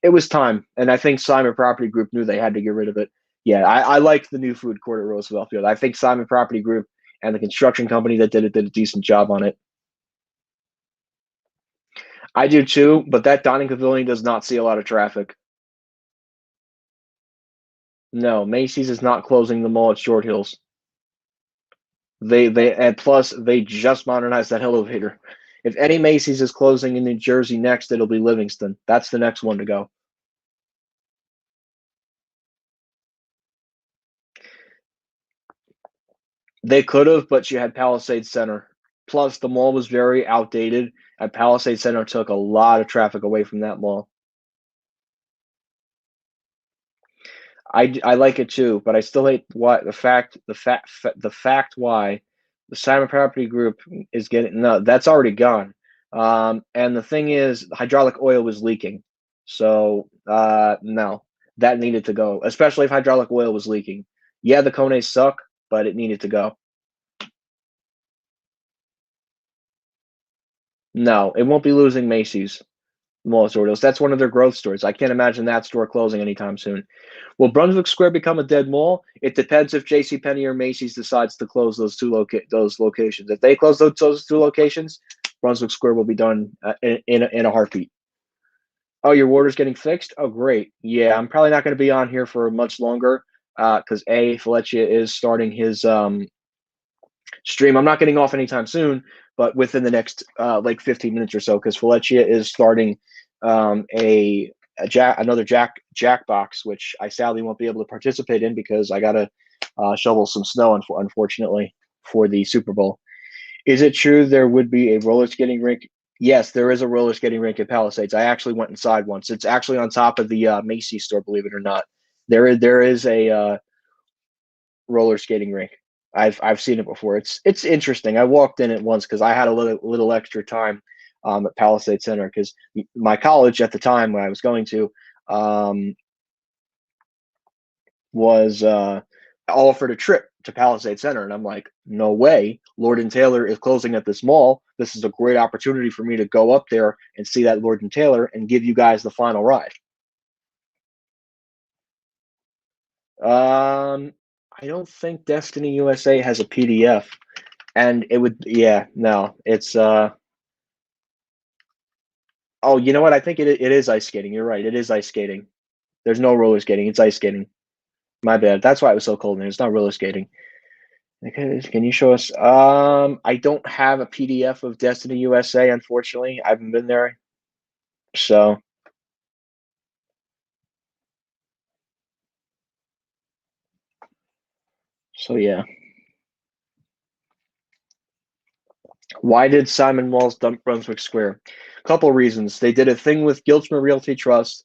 S1: It was time, and I think Simon Property Group knew they had to get rid of it. Yeah, I like the new food court at Roosevelt Field. I think Simon Property Group and the construction company that did it did a decent job on it. I do too, but that dining pavilion does not see a lot of traffic. No, Macy's is not closing the mall at Short Hills. They and plus they just modernized that elevator. If any Macy's is closing in New Jersey next, it'll be Livingston. That's the next one to go. They could have, but you had Palisades Center. Plus, the mall was very outdated, and Palisades Center took a lot of traffic away from that mall. I like it too, but I still hate what the fact why the Simon Property Group is getting no, that's already gone. And the thing is, hydraulic oil was leaking, so no, that needed to go, especially if hydraulic oil was leaking. Yeah, the Kones suck, but it needed to go. No, it won't be losing Macy's. Mall Orioles. That's one of their growth stores. I can't imagine that store closing anytime soon. Will Brunswick Square become a dead mall? It depends if JCPenney or Macy's decides to close those locations. If they close those two locations, Brunswick Square will be done in a heartbeat. Oh, your water's getting fixed? Oh, great. Yeah, I'm probably not going to be on here for much longer because Felicia is starting his stream. I'm not getting off anytime soon, but within the next like 15 minutes or so, because Felicia is starting another jack box, which I sadly won't be able to participate in because I gotta shovel some snow, unfortunately, for the Super Bowl. Is it true there would be a roller skating rink? Yes, there is a roller skating rink at Palisades. I actually went inside once. It's actually on top of the Macy's store, believe it or not. There is a roller skating rink. I've seen it before. It's interesting. I walked in it once because I had a little extra time at Palisade Center because my college at the time when I was going to was offered a trip to Palisade Center. And I'm like, no way. Lord and Taylor is closing at this mall. This is a great opportunity for me to go up there and see that Lord and Taylor and give you guys the final ride. I don't think Destiny USA has a PDF, and it would, yeah, no, it's oh, you know what? I think it is ice skating. You're right. It is ice skating. There's no roller skating. It's ice skating. My bad. That's why it was so cold in there. It's not roller skating. Okay, can you show us? I don't have a PDF of Destiny USA, unfortunately. I haven't been there. So yeah. Why did Simon Malls dump Brunswick Square? A couple of reasons. They did a thing with Giltzmer Realty Trust.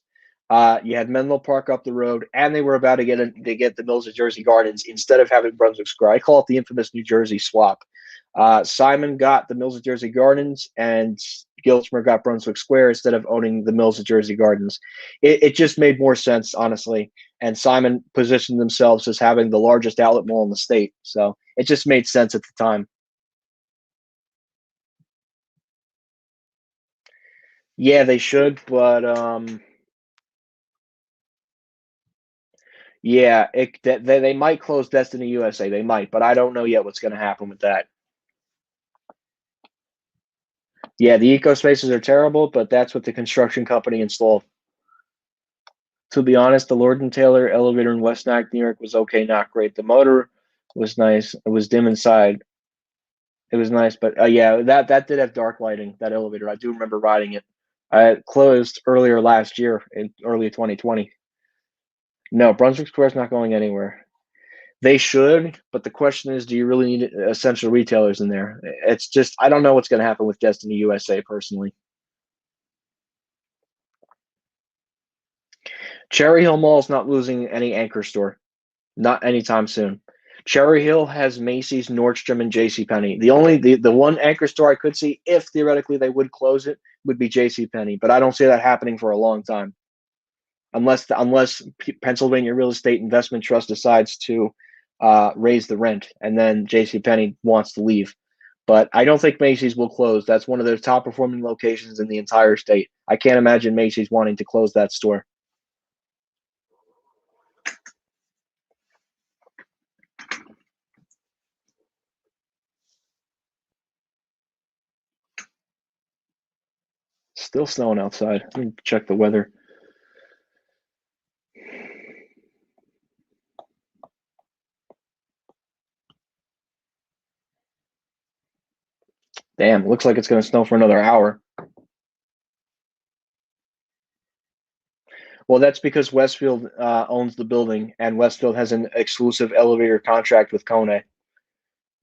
S1: You had Menlo Park up the road, and they were about to get the Mills of Jersey Gardens instead of having Brunswick Square. I call it the infamous New Jersey swap. Simon got the Mills of Jersey Gardens, and Giltzmer got Brunswick Square instead of owning the Mills of Jersey Gardens. It just made more sense, honestly. And Simon positioned themselves as having the largest outlet mall in the state, so it just made sense at the time. Yeah, they should, but yeah, they might close Destiny USA. They might, but I don't know yet what's going to happen with that. Yeah, the eco spaces are terrible, but that's what the construction company installed. To be honest, the Lord and Taylor elevator in West Nyack, New York was okay, not great. The motor was nice. It was dim inside. It was nice, but yeah, that did have dark lighting. That elevator, I do remember riding it. It closed earlier last year in early 2020. No, Brunswick Square is not going anywhere. They should, but the question is, do you really need essential retailers in there? It's just, I don't know what's going to happen with Destiny USA personally. Cherry Hill Mall is not losing any anchor store, not anytime soon. Cherry Hill has Macy's, Nordstrom, and JCPenney. The one anchor store I could see, if theoretically they would close it, would be JCPenney, but I don't see that happening for a long time, unless Pennsylvania Real Estate Investment Trust decides to raise the rent, and then JCPenney wants to leave. But I don't think Macy's will close. That's one of their top performing locations in the entire state. I can't imagine Macy's wanting to close that store. Still snowing outside. Let me check the weather. Damn, looks like it's going to snow for another hour. Well, that's because Westfield owns the building, and Westfield has an exclusive elevator contract with Kone.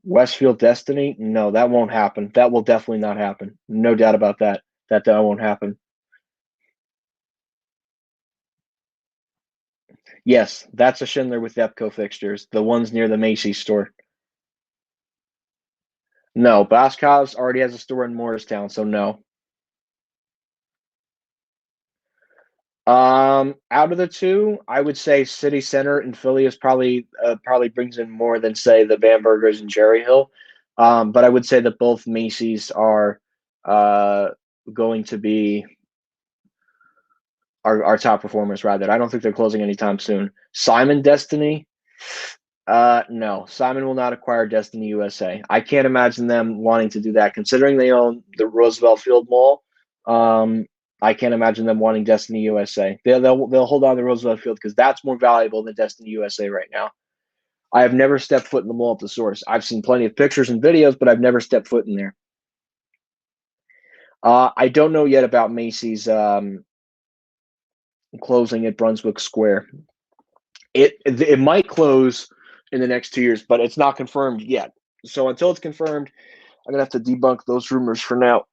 S1: Westfield Destiny? No, that won't happen. That will definitely not happen. No doubt about that. That won't happen. Yes, that's a Schindler with Epco fixtures. The ones near the Macy's store. No, Boscov's already has a store in Morristown, so no. Out of the two, I would say City Center in Philly is probably brings in more than say the Bambergers and Cherry Hill. But I would say that both Macy's are going to be our top performers rather. I don't think they're closing anytime soon. Simon Destiny, no, Simon will not acquire Destiny USA. I can't imagine them wanting to do that, considering they own the Roosevelt Field Mall. I can't imagine them wanting Destiny USA. They'll hold on to Roosevelt Field because that's more valuable than Destiny USA right now. I have never stepped foot in the mall at the Source. I've seen plenty of pictures and videos, but I've never stepped foot in there. I don't know yet about Macy's closing at Brunswick Square. It might close in the next 2 years, but it's not confirmed yet. So until it's confirmed, I'm gonna have to debunk those rumors for now.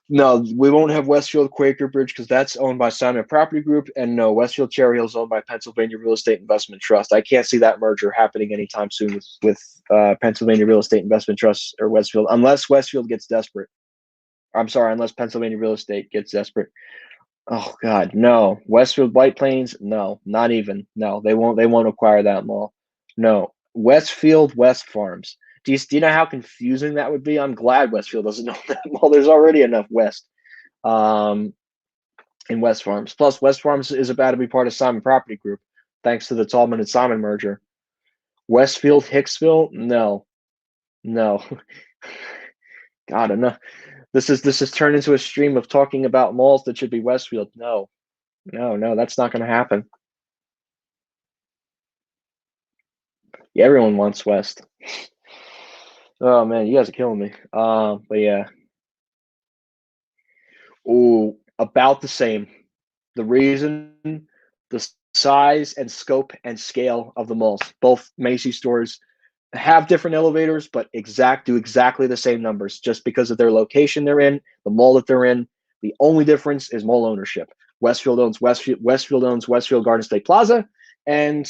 S1: No, we won't have Westfield Quaker Bridge because that's owned by Simon Property Group, and no, Westfield Cherry Hill is owned by Pennsylvania Real Estate Investment Trust. I can't see that merger happening anytime soon with Pennsylvania Real Estate Investment Trust or Westfield, unless Westfield gets desperate. I'm sorry, unless Pennsylvania Real Estate gets desperate. Oh God, no. Westfield White Plains, no, not even. No, they won't acquire that mall. No. Westfield West Farms. Do you know how confusing that would be? I'm glad Westfield doesn't know that. Well, there's already enough West um, in West Farms. Plus, West Farms is about to be part of Simon Property Group, thanks to the Tallman and Simon merger. Westfield Hicksville? No, no. God, enough. This is turned into a stream of talking about malls that should be Westfield. No, no, no, that's not going to happen. Yeah, everyone wants West. Oh man, you guys are killing me. But yeah. Oh, about the same. The reason, the size and scope and scale of the malls. Both Macy's stores have different elevators, but do exactly the same numbers just because of their location they're in, the mall that they're in. The only difference is mall ownership. Westfield owns Westfield Garden State Plaza, and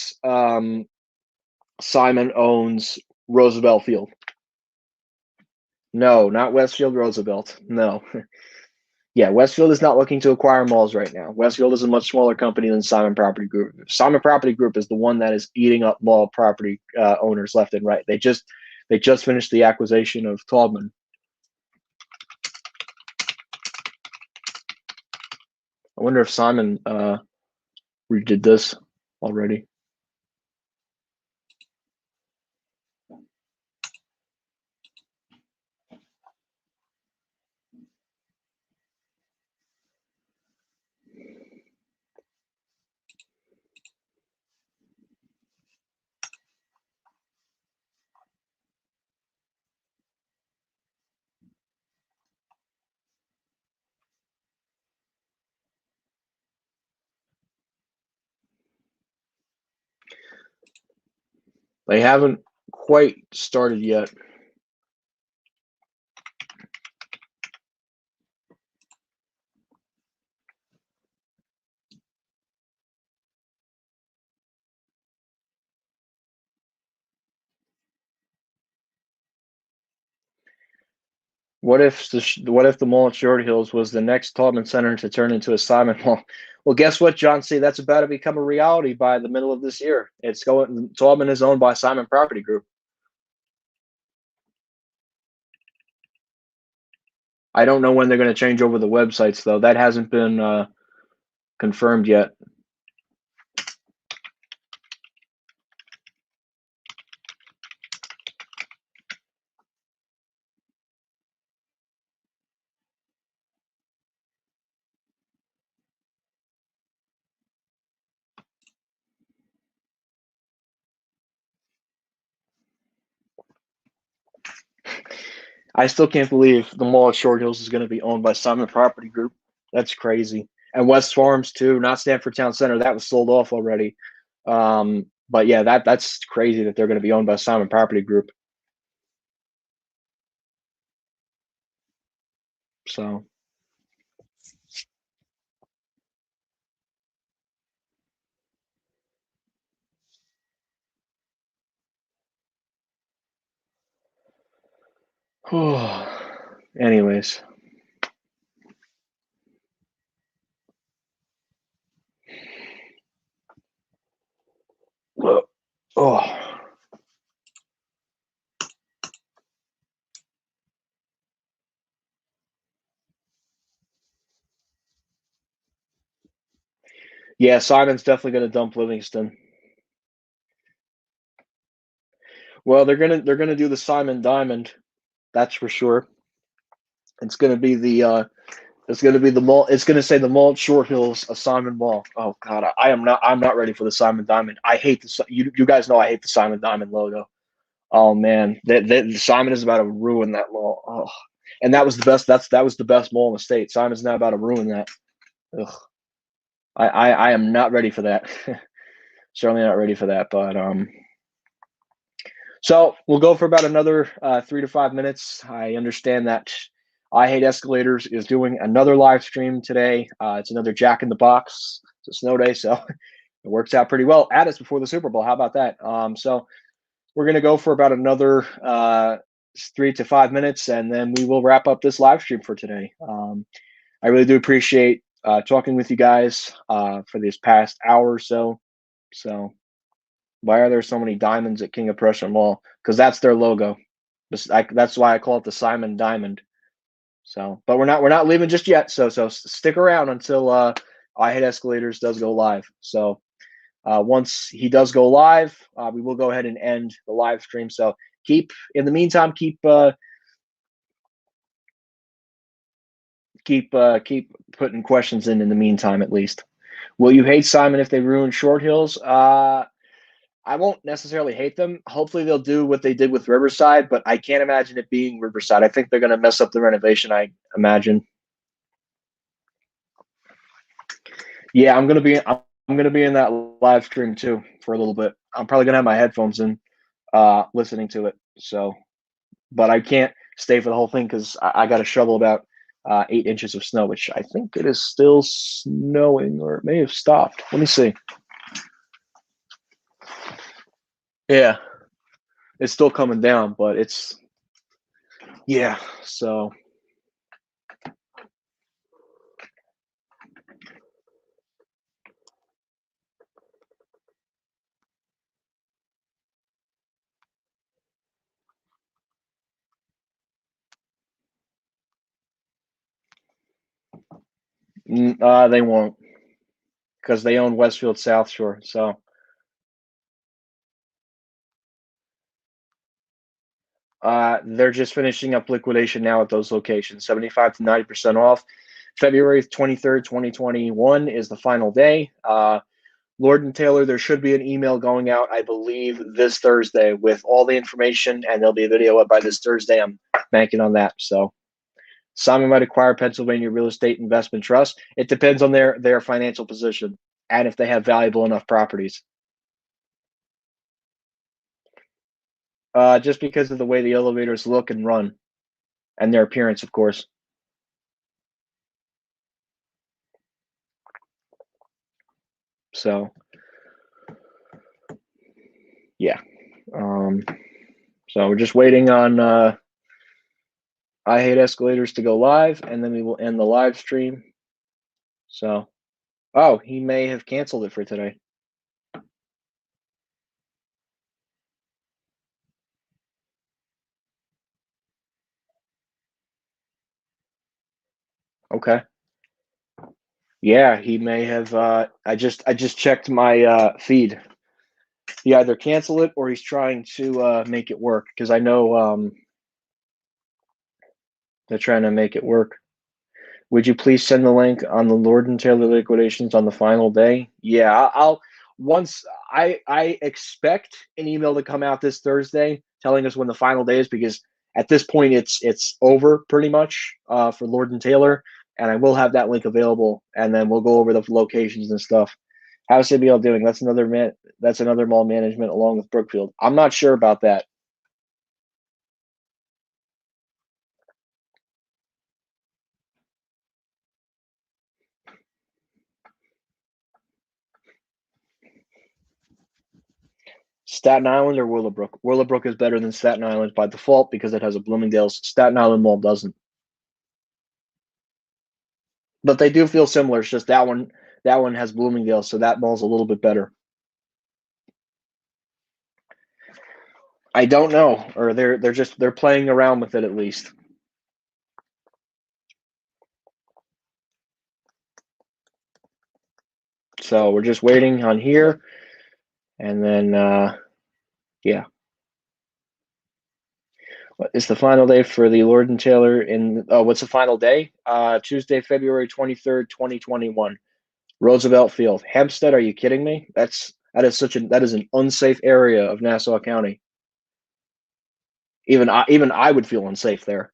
S1: Simon owns Roosevelt Field. No, not Westfield Roosevelt. No. Yeah, Westfield is not looking to acquire malls right now. Westfield is a much smaller company than Simon Property Group. Simon Property Group is the one that is eating up mall property owners left and right. They just finished the acquisition of Taubman. I wonder if Simon redid this already. They haven't quite started yet. What if the mall at Short Hills was the next Taubman Center to turn into a Simon Mall? Well, guess what, John C? That's about to become a reality by the middle of this year. Taubman is owned by Simon Property Group. I don't know when they're going to change over the websites, though. That hasn't been confirmed yet. I still can't believe the mall at Short Hills is going to be owned by Simon Property Group. That's crazy. And West Farms too, not Stanford Town Center. That was sold off already. But yeah, that's crazy that they're going to be owned by Simon Property Group. So. Anyways. Oh. Yeah, Simon's definitely going to dump Livingston. Well, they're gonna do the Simon Diamond, that's for sure. It's gonna be the mall. It's gonna say the mall at Short Hills, a Simon Mall. Oh God, I'm not ready for the Simon Diamond. I hate you guys know I hate the Simon Diamond logo. Oh man, that Simon is about to ruin that mall. Oh, and that was the best. That was the best mall in the state. Simon's now about to ruin that. Ugh. I am not ready for that. Certainly not ready for that. But so we'll go for about another 3 to 5 minutes. I understand that I Hate Escalators is doing another live stream today. It's another Jack in the Box. It's a snow day, so it works out pretty well. At us before the Super Bowl. How about that? So we're going to go for about another 3 to 5 minutes, and then we will wrap up this live stream for today. I really do appreciate talking with you guys for this past hour or so. So Why are there so many diamonds at King of Prussia Mall? Because that's their logo. That's why I call it the Simon Diamond. So, but we're not leaving just yet. So stick around until I Hate Escalators does go live. So once he does go live, we will go ahead and end the live stream. So in the meantime, keep putting questions in the meantime, at least. Will you hate Simon if they ruin Short Hills? I won't necessarily hate them. Hopefully they'll do what they did with Riverside, but I can't imagine it being Riverside. I think they're going to mess up the renovation, I imagine. Yeah, I'm going to be in that live stream too for a little bit. I'm probably going to have my headphones in listening to it. So, but I can't stay for the whole thing because I got to shovel about 8 inches of snow, which I think it is still snowing, or it may have stopped. Let me see. Yeah, it's still coming down, but yeah. So they won't, because they own Westfield South Shore. So they're just finishing up liquidation now at those locations, 75 to 90% off. February 23rd, 2021 is the final day. Lord & Taylor, there should be an email going out, I believe, this Thursday with all the information, and there'll be a video up by this Thursday. I'm banking on that. So Simon might acquire Pennsylvania Real Estate Investment Trust. It depends on their financial position and if they have valuable enough properties. Just because of the way the elevators look and run, and their appearance, of course. So, yeah. So we're just waiting on I Hate Escalators to go live, and then we will end the live stream. So, oh, he may have canceled it for today. Okay. Yeah, he may have. I just checked my feed. He either canceled it or he's trying to make it work, because I know they're trying to make it work. Would you please send the link on the Lord & Taylor liquidations on the final day? Yeah, I'll once I expect an email to come out this Thursday telling us when the final day is, because at this point it's over pretty much for Lord & Taylor, and I will have that link available, and then we'll go over the locations and stuff. How's CBL doing? That's another mall management along with Brookfield. I'm not sure about that. Staten Island or Willowbrook? Willowbrook is better than Staten Island by default because it has a Bloomingdale's. Staten Island Mall doesn't. But they do feel similar. It's just that one has Bloomingdale's, so that mall's a little bit better. I don't know, or they're playing around with it at least. So we're just waiting on here, and then yeah. What is the final day for the Lord & Taylor what's the final day? Tuesday, February 23rd, 2021. Roosevelt Field. Hempstead, are you kidding me? That is an unsafe area of Nassau County. Even I would feel unsafe there.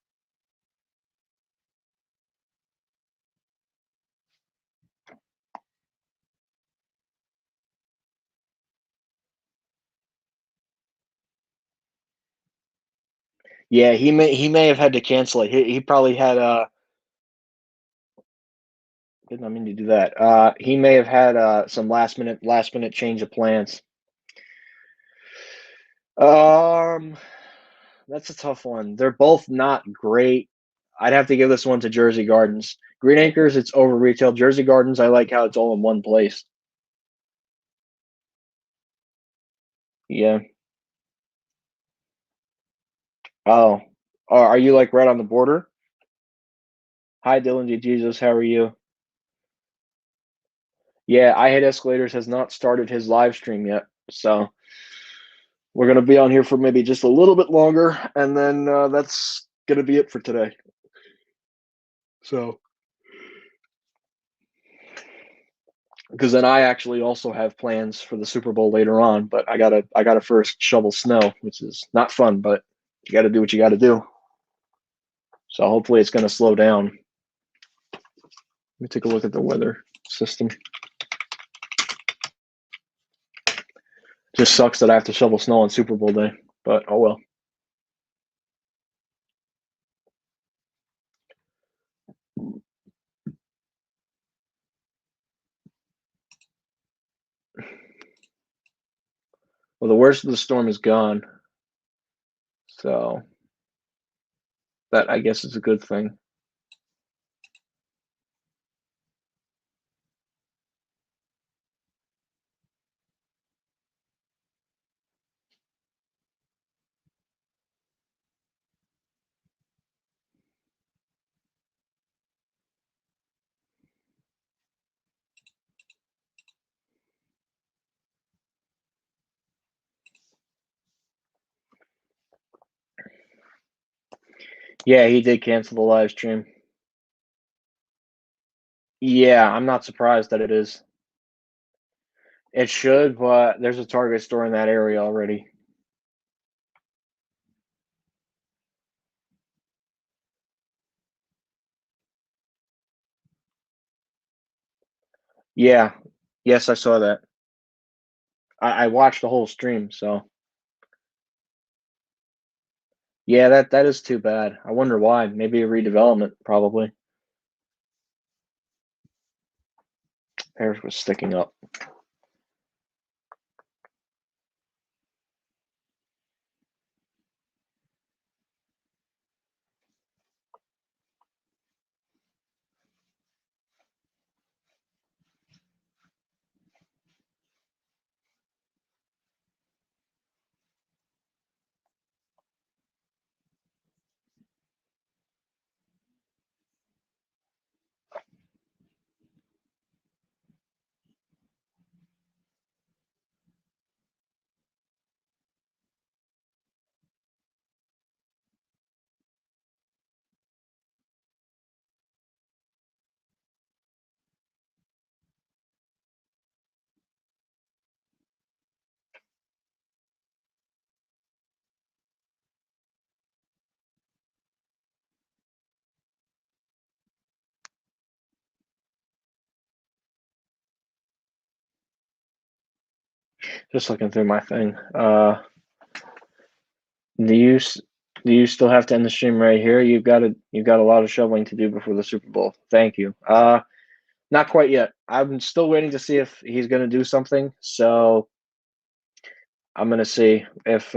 S1: Yeah, he may have had to cancel it. He probably had did not mean to do that. He may have had some last minute change of plans. Um, that's a tough one. They're both not great. I'd have to give this one to Jersey Gardens. Green Acres, it's over retail. Jersey Gardens, I like how it's all in one place. Yeah. Oh. Are you like right on the border? Hi, Dylan D. Jesus. How are you? Yeah, I Hate Escalators has not started his live stream yet, so we're gonna be on here for maybe just a little bit longer, and then that's gonna be it for today. So, because then I actually also have plans for the Super Bowl later on, but I gotta first shovel snow, which is not fun, but you got to do what you got to do. So hopefully it's gonna slow down. Let me take a look at the weather system. Just sucks that I have to shovel snow on Super Bowl day, but oh well. Well, the worst of the storm is gone, so that I guess is a good thing. Yeah, he did cancel the live stream. Yeah, I'm not surprised that it is. It should, but there's a Target store in that area already. Yeah. Yes, I saw that. I watched the whole stream, so yeah, that is too bad. I wonder why. Maybe a redevelopment, probably. Paris was sticking up. Just looking through my thing. Do you do you still have to end the stream right here? You've got a lot of shoveling to do before the Super Bowl. Thank you. Not quite yet. I'm still waiting to see if he's gonna do something. So I'm gonna see if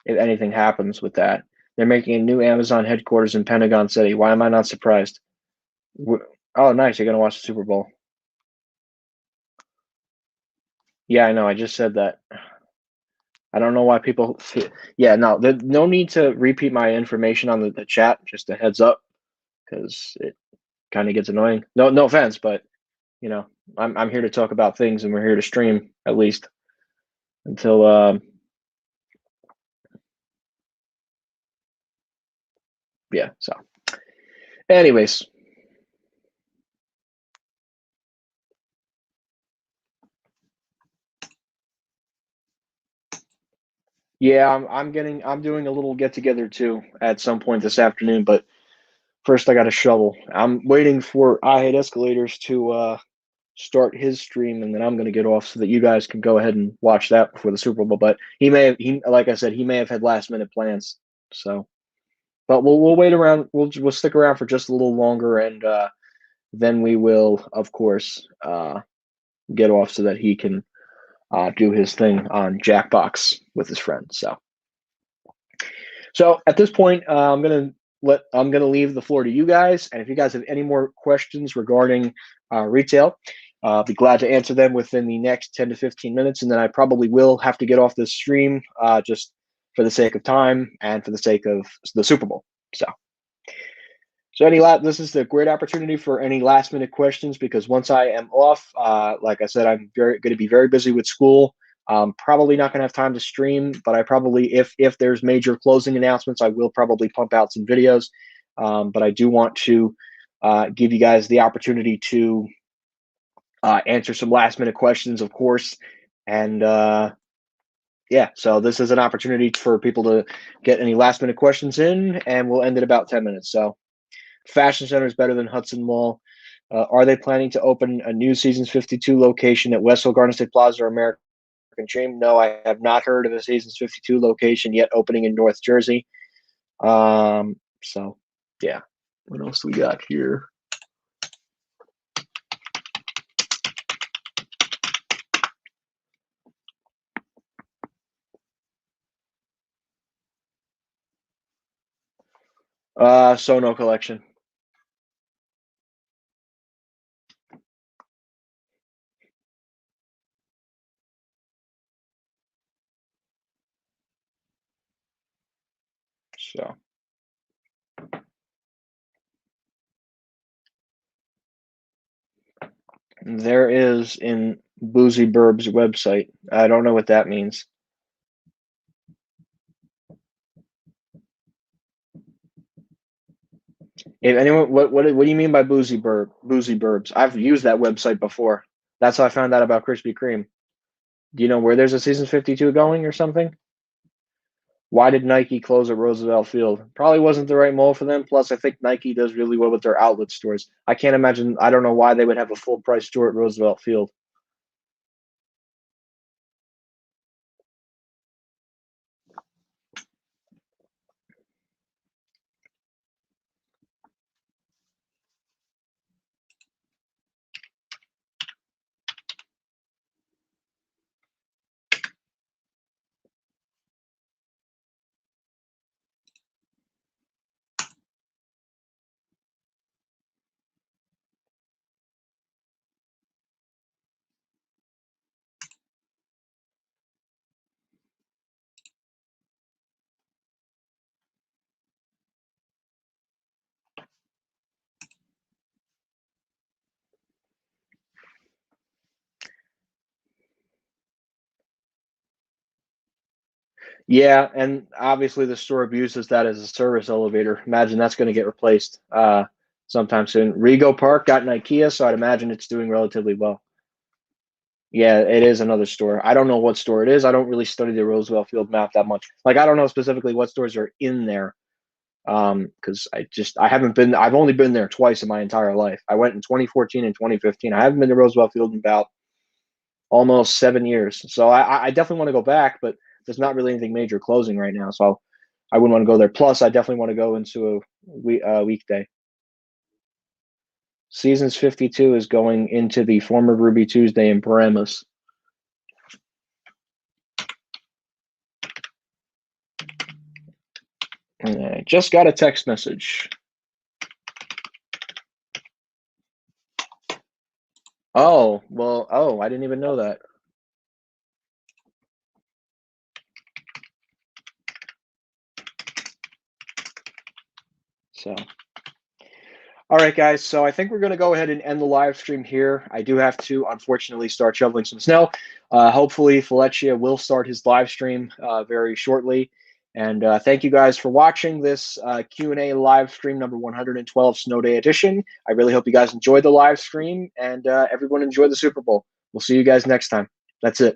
S1: anything happens with that. They're making a new Amazon headquarters in Pentagon City. Why am I not surprised? Oh, nice. You're gonna watch the Super Bowl. Yeah, I know. I just said that. I don't know why people. Yeah, no, no need to repeat my information on the chat. Just a heads up, because it kind of gets annoying. No offense, but you know, I'm here to talk about things, and we're here to stream at least until. Yeah. So, anyways, yeah, I'm doing a little get together too at some point this afternoon, but first I got to shovel. I'm waiting for I Hate Escalators to start his stream, and then I'm going to get off so that you guys can go ahead and watch that before the Super Bowl. But like I said, he may have had last minute plans. So, but we'll wait around. We'll stick around for just a little longer, and then we will, of course, get off so that he can do his thing on Jackbox with his friends. So at this point, I'm gonna leave the floor to you guys, and if you guys have any more questions regarding retail, I'll be glad to answer them within the next 10 to 15 minutes, and then I probably will have to get off this stream just for the sake of time and for the sake of the Super Bowl. So this is a great opportunity for any last minute questions, because once I am off, like I said, I'm going to be very busy with school. Probably not going to have time to stream, but I probably, if there's major closing announcements, I will probably pump out some videos. But I do want to give you guys the opportunity to answer some last minute questions, of course. And yeah, so this is an opportunity for people to get any last minute questions in, and we'll end in about 10 minutes. So Fashion Center is better than Hudson Mall. Are they planning to open a new Seasons 52 location at Westfield Garden State Plaza or American Dream? No, I have not heard of a Seasons 52 location yet opening in North Jersey. So yeah, what else do we got here? Sono collection. So there is in Boozy Burb's website. I don't know what that means. If anyone, what do you mean by Boozy Burbs? I've used that website before. That's how I found out about Krispy Kreme. Do you know where there's a Seasons 52 going or something? Why did Nike close at Roosevelt Field? Probably wasn't the right mall for them. Plus, I think Nike does really well with their outlet stores. I can't imagine. I don't know why they would have a full price store at Roosevelt Field. Yeah, and obviously the store abuses that as a service elevator. Imagine that's going to get replaced sometime soon. Rego Park got an IKEA, so I'd imagine it's doing relatively well. Yeah, it is another store. I don't know what store it is. I don't really study the Roosevelt Field map that much. Like, I don't know specifically what stores are in there, because I haven't been. I've only been there twice in my entire life. I went in 2014 and 2015. I haven't been to Roosevelt Field in about almost 7 years. So I definitely want to go back, but there's not really anything major closing right now. So I wouldn't want to go there. Plus, I definitely want to go into a weekday. Seasons 52 is going into the former Ruby Tuesday in Paramus. And I just got a text message. Oh, well, I didn't even know that. So, all right, guys. So I think we're going to go ahead and end the live stream here. I do have to, unfortunately, start shoveling some snow. Hopefully, Felicia will start his live stream very shortly. And thank you guys for watching this Q&A live stream number 112 Snow Day edition. I really hope you guys enjoyed the live stream, and everyone enjoyed the Super Bowl. We'll see you guys next time. That's it.